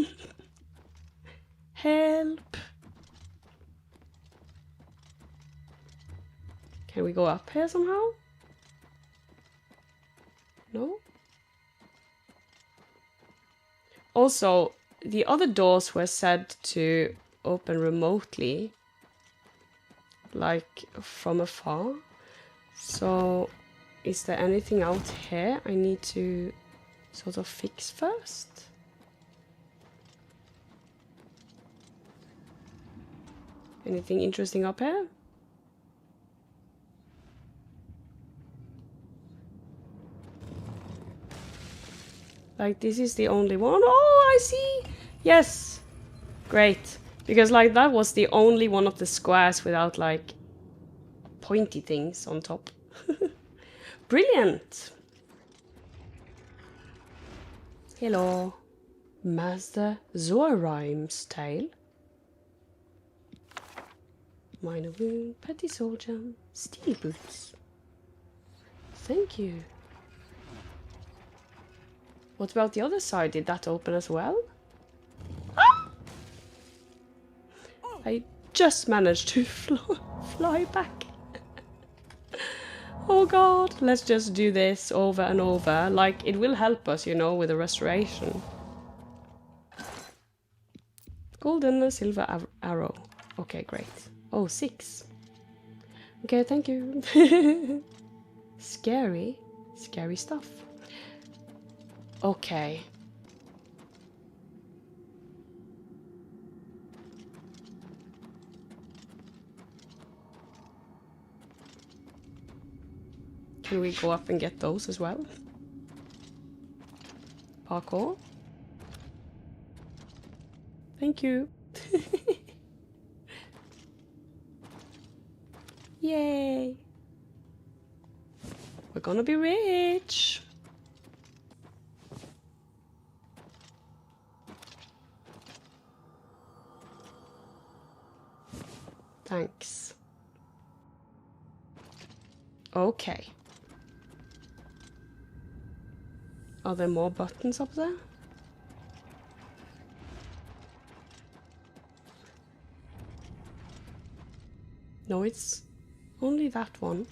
Help. Can we go up here somehow? No? Also, the other doors were said to open remotely, like from afar. So, is there anything out here I need to sort of fix first? Anything interesting up here? Like, this is the only one. Oh, I see. Yes. Great. Because, like, that was the only one of the squares without, like, pointy things on top. Brilliant. Hello. Master Zoraim's tale. Minor wound, petty soldier, steel boots. Thank you. What about the other side? Did that open as well? Ah! I just managed to fly back. Oh god, let's just do this over and over. Like, it will help us, you know, with the restoration. Golden silver arrow. Okay, great. Oh, 6. Okay, thank you. Scary. Scary stuff. Okay. Can we go up and get those as well? Parkour. Thank you. Yay. We're gonna be rich. Thanks. Okay. Are there more buttons up there? No, it's only that one.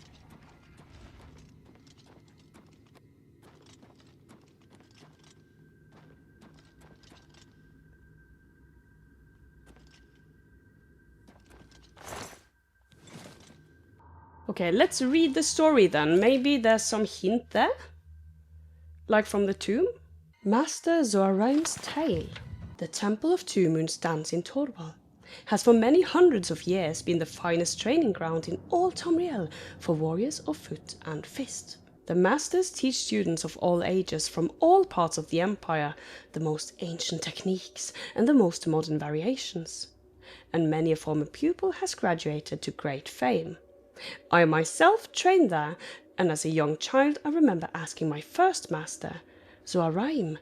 Okay, let's read the story then. Maybe there's some hint there? Like from the tomb? Master Zoraim's Tale. The Temple of Two Moons stands in Torvald. Has for many hundreds of years been the finest training ground in all Tamriel for warriors of foot and fist. The masters teach students of all ages from all parts of the empire the most ancient techniques and the most modern variations. And many a former pupil has graduated to great fame. I myself trained there, and as a young child I remember asking my first master, Zoraim,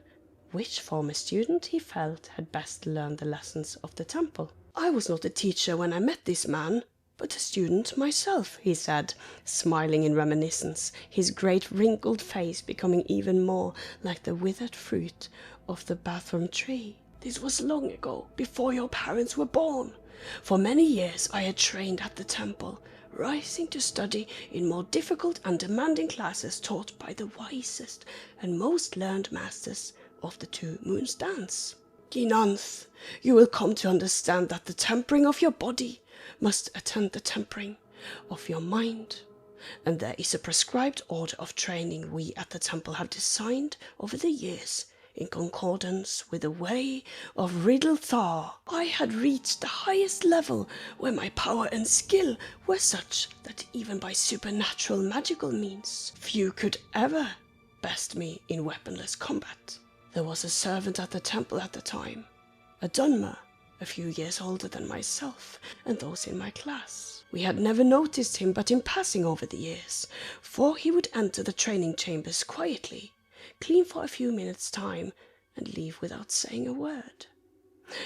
which former student he felt had best learned the lessons of the temple. I was not a teacher when I met this man, but a student myself, he said, smiling in reminiscence, his great wrinkled face becoming even more like the withered fruit of the bathroom tree. This was long ago, before your parents were born. For many years I had trained at the temple, rising to study in more difficult and demanding classes taught by the wisest and most learned masters of the Two Moons dance. Ginanth, you will come to understand that the tempering of your body must attend the tempering of your mind, and there is a prescribed order of training we at the temple have designed over the years in concordance with the way of Riddlethar. I had reached the highest level where my power and skill were such that even by supernatural magical means few could ever best me in weaponless combat. There was a servant at the temple at the time, a Dunmer, a few years older than myself and those in my class. We had never noticed him but in passing over the years, for he would enter the training chambers quietly, clean for a few minutes' time, and leave without saying a word.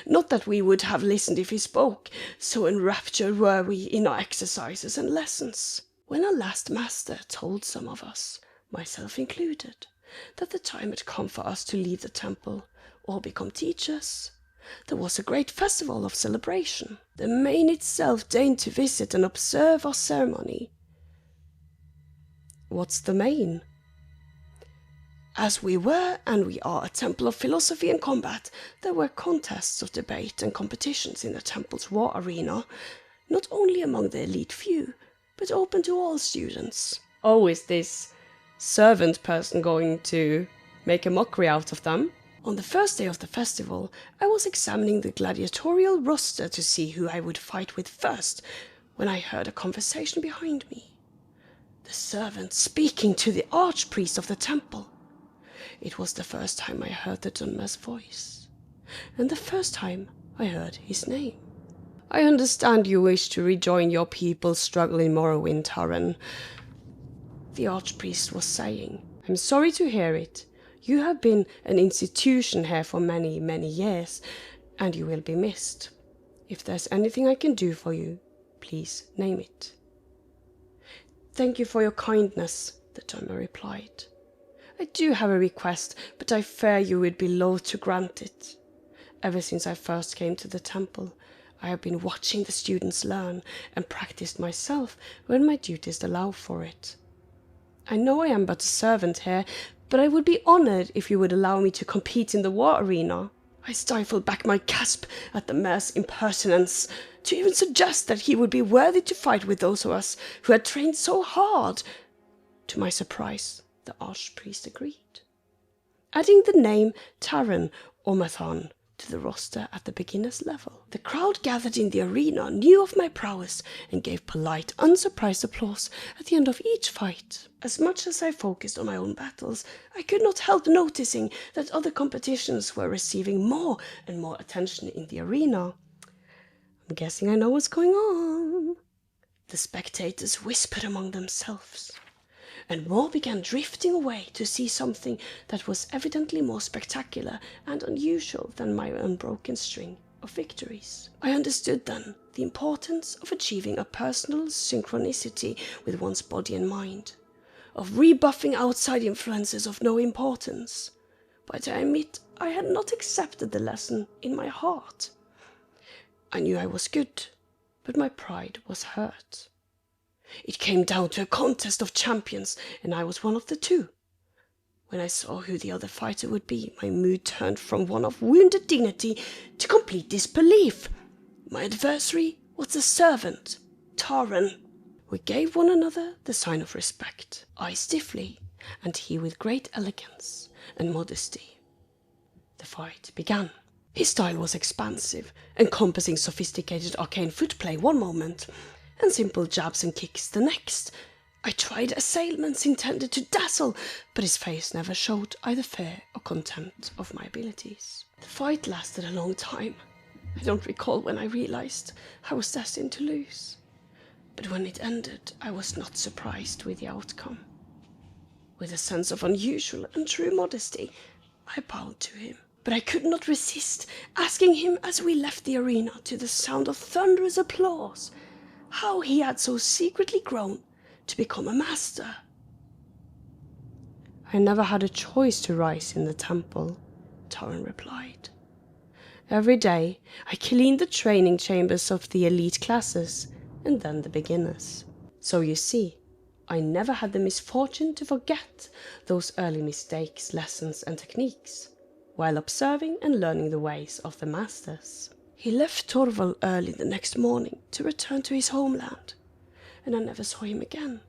Not that we would have listened if he spoke, so enraptured were we in our exercises and lessons. When our last master told some of us, myself included, that the time had come for us to leave the temple or become teachers, there was a great festival of celebration. The Main itself deigned to visit and observe our ceremony. What's the Main? As we were, and we are, a temple of philosophy and combat, there were contests of debate and competitions in the temple's war arena, not only among the elite few, but open to all students. Oh, is this servant person going to make a mockery out of them? On the first day of the festival, I was examining the gladiatorial roster to see who I would fight with first, when I heard a conversation behind me. The servant speaking to the archpriest of the temple. It was the first time I heard the Dunmer's voice, and the first time I heard his name. I understand you wish to rejoin your people's struggle in Morrowind, Taran, the archpriest was saying. I'm sorry to hear it. You have been an institution here for many, many years, and you will be missed. If there's anything I can do for you, please name it. Thank you for your kindness, the Dunmer replied. I do have a request, but I fear you would be loath to grant it. Ever since I first came to the temple, I have been watching the students learn and practiced myself when my duties allow for it. I know I am but a servant here, but I would be honored if you would allow me to compete in the war arena. I stifled back my gasp at the mayor's impertinence to even suggest that he would be worthy to fight with those of us who had trained so hard. To my surprise, the archpriest agreed, adding the name Taran or Mathan to the roster at the beginner's level. The crowd gathered in the arena knew of my prowess and gave polite, unsurprised applause at the end of each fight. As much as I focused on my own battles, I could not help noticing that other competitions were receiving more and more attention in the arena. I'm guessing I know what's going on. The spectators whispered among themselves, and more began drifting away to see something that was evidently more spectacular and unusual than my unbroken string of victories. I understood then the importance of achieving a personal synchronicity with one's body and mind, of rebuffing outside influences of no importance. But I admit I had not accepted the lesson in my heart. I knew I was good, but my pride was hurt. It came down to a contest of champions, and I was one of the two. When I saw who the other fighter would be, my mood turned from one of wounded dignity to complete disbelief. My adversary was a servant, Taran. We gave one another the sign of respect, I stiffly, and he with great elegance and modesty. The fight began. His style was expansive, encompassing sophisticated arcane footplay one moment, and simple jabs and kicks the next. I tried assailments intended to dazzle, but his face never showed either fear or contempt of my abilities. The fight lasted a long time. I don't recall when I realized I was destined to lose. But when it ended, I was not surprised with the outcome. With a sense of unusual and true modesty, I bowed to him. But I could not resist asking him as we left the arena to the sound of thunderous applause how he had so secretly grown to become a master. I never had a choice to rise in the temple, Taran replied. Every day I cleaned the training chambers of the elite classes and then the beginners. So you see, I never had the misfortune to forget those early mistakes, lessons and techniques, while observing and learning the ways of the masters. He left Torvald early the next morning to return to his homeland, and I never saw him again,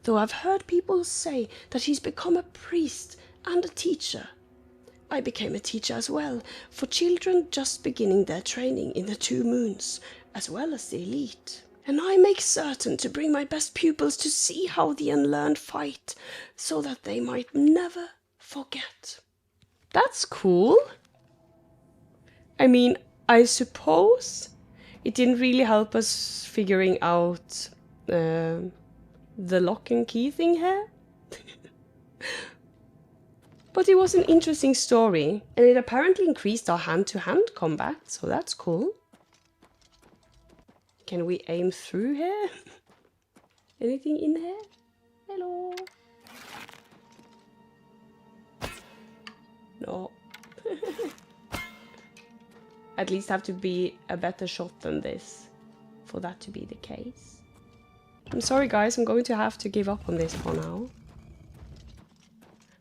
though I've heard people say that he's become a priest and a teacher. I became a teacher as well, for children just beginning their training in the 2 moons, as well as the elite. And I make certain to bring my best pupils to see how the unlearned fight, so that they might never forget. That's cool. I mean, I suppose it didn't really help us figuring out the lock and key thing here. But it was an interesting story, and it apparently increased our hand-to-hand combat, so that's cool. Can we aim through here? Anything in here? Hello? No. At least have to be a better shot than this for that to be the case. I'm sorry guys, I'm going to have to give up on this for now.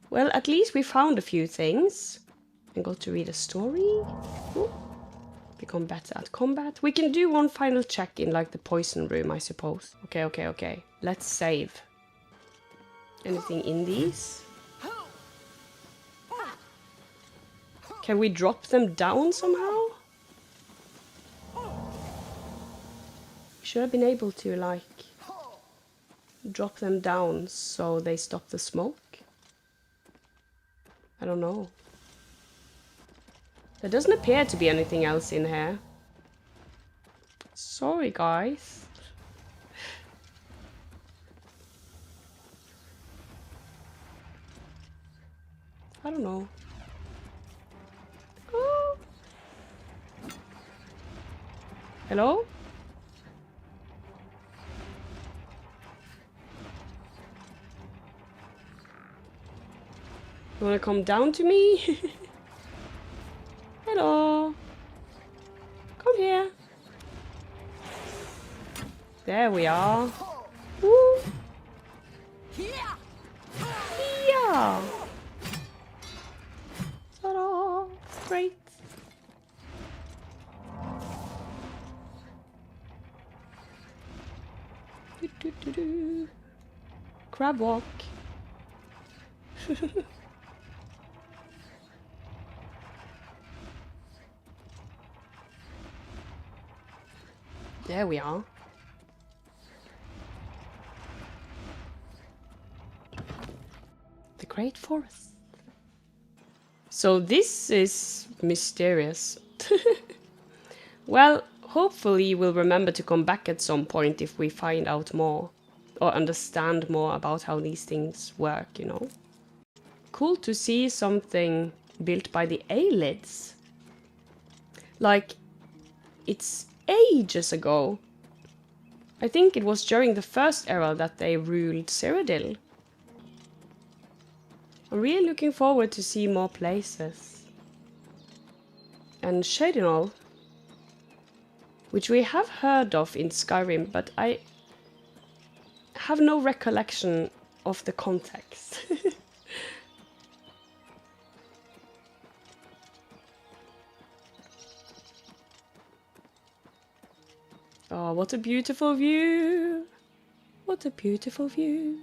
Well, at least we found a few things and got to read a story. Ooh. Become better at combat. We can do one final check in like the poison room, I suppose. Okay. Let's save. Anything in these? Can we drop them down somehow? Should have been able to like drop them down so they stop the smoke. I don't know. There doesn't appear to be anything else in here. Sorry, guys. I don't know. Oh. Hello? You wanna come down to me? Hello. Come here. There we are. Woo. Yeah. Ta-da. Great. Do. Crab walk. There we are. The Great Forest. So this is mysterious. Well, hopefully we'll remember to come back at some point if we find out more or understand more about how these things work, you know. Cool to see something built by the Ayleids. Like, it's ages ago. I think it was during the first era that they ruled Cyrodiil. I'm really looking forward to see more places. And Cheydinhal, which we have heard of in Skyrim, but I have no recollection of the context. Oh, what a beautiful view! What a beautiful view.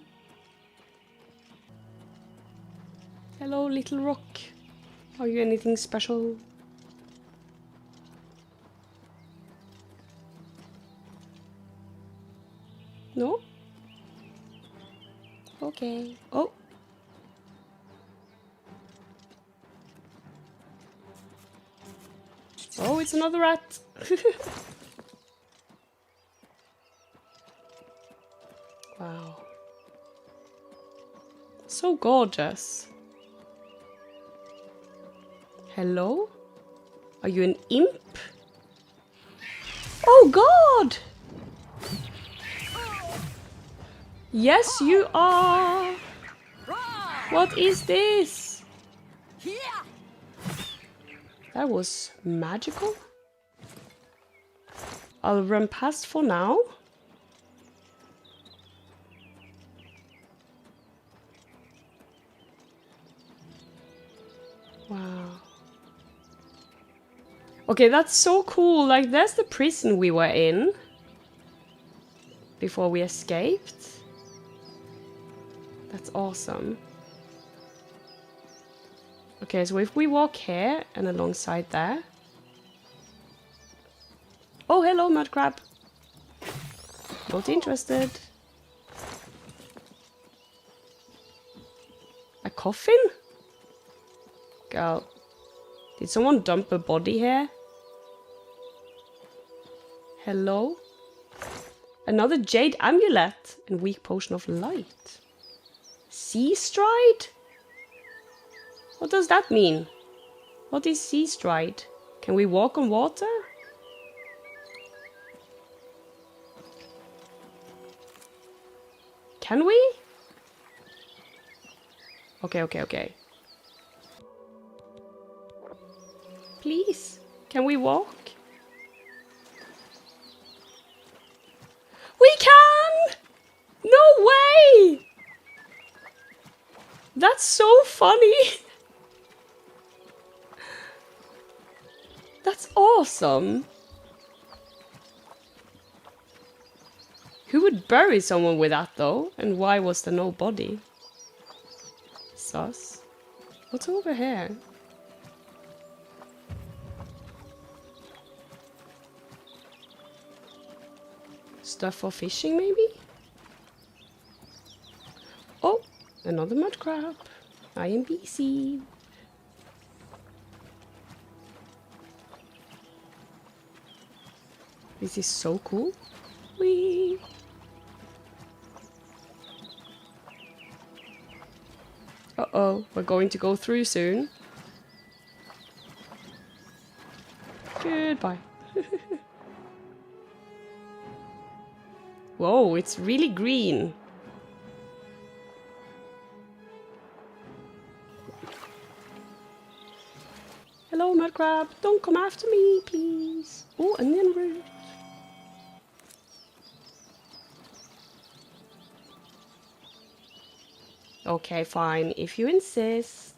Hello, little rock. Are you anything special? No? Okay. Oh. Oh, it's another rat. Wow. So gorgeous. Hello? Are you an imp? Oh God! Yes, you are! What is this? That was magical. I'll run past for now. Wow. Okay, that's so cool. Like, there's the prison we were in before we escaped. That's awesome. Okay, so if we walk here and alongside there. Oh, hello, mud crab. Not interested. A coffin? Girl, did someone dump a body here? Hello? Another jade amulet and weak potion of light. Sea stride? What does that mean? What is sea stride? Can we walk on water? Can we? Okay. Please, can we walk? We can! No way! That's so funny! That's awesome! Who would bury someone with that though? And why was there no body? Sus. What's over here? Stuff for fishing, maybe? Oh, another mud crab. I am busy. This is so cool. Whee! Uh-oh, we're going to go through soon. Goodbye. Whoa, it's really green. Hello, mud crab. Don't come after me, please. Oh, onion root. Okay, fine, if you insist.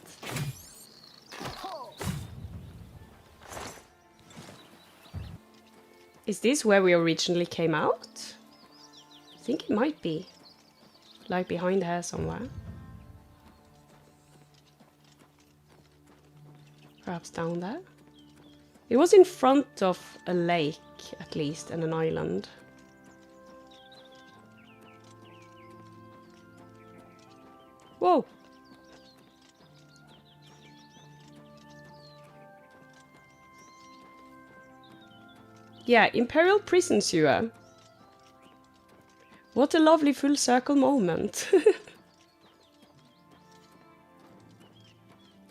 Is this where we originally came out? I think it might be. Like behind here somewhere. Perhaps down there. It was in front of a lake, at least, and an island. Whoa! Yeah, Imperial Prison Sewer. What a lovely full circle moment.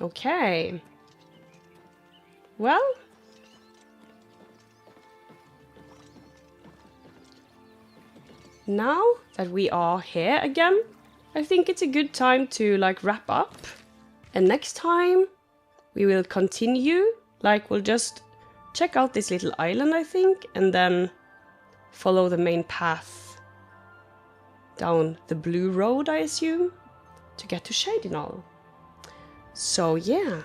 Okay. Well. Now that we are here again, I think it's a good time to like wrap up. And next time we will continue. Like we'll just check out this little island, I think, and then follow the main path down the blue road, I assume, to get to Cheydinhal. So yeah,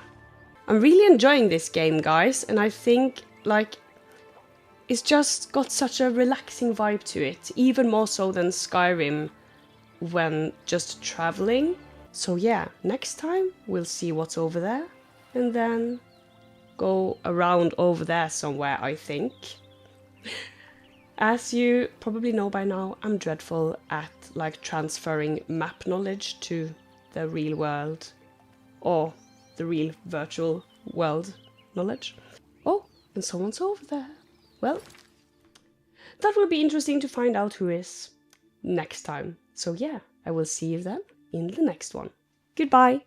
I'm really enjoying this game, guys, and I think like it's just got such a relaxing vibe to it, even more so than Skyrim when just traveling. So yeah, next time we'll see what's over there, and then go around over there somewhere, I think. As you probably know by now, I'm dreadful at like transferring map knowledge to the real world, or the real virtual world knowledge. Oh, and someone's over there. Well, that will be interesting to find out who is next time. So yeah, I will see you then in the next one. Goodbye!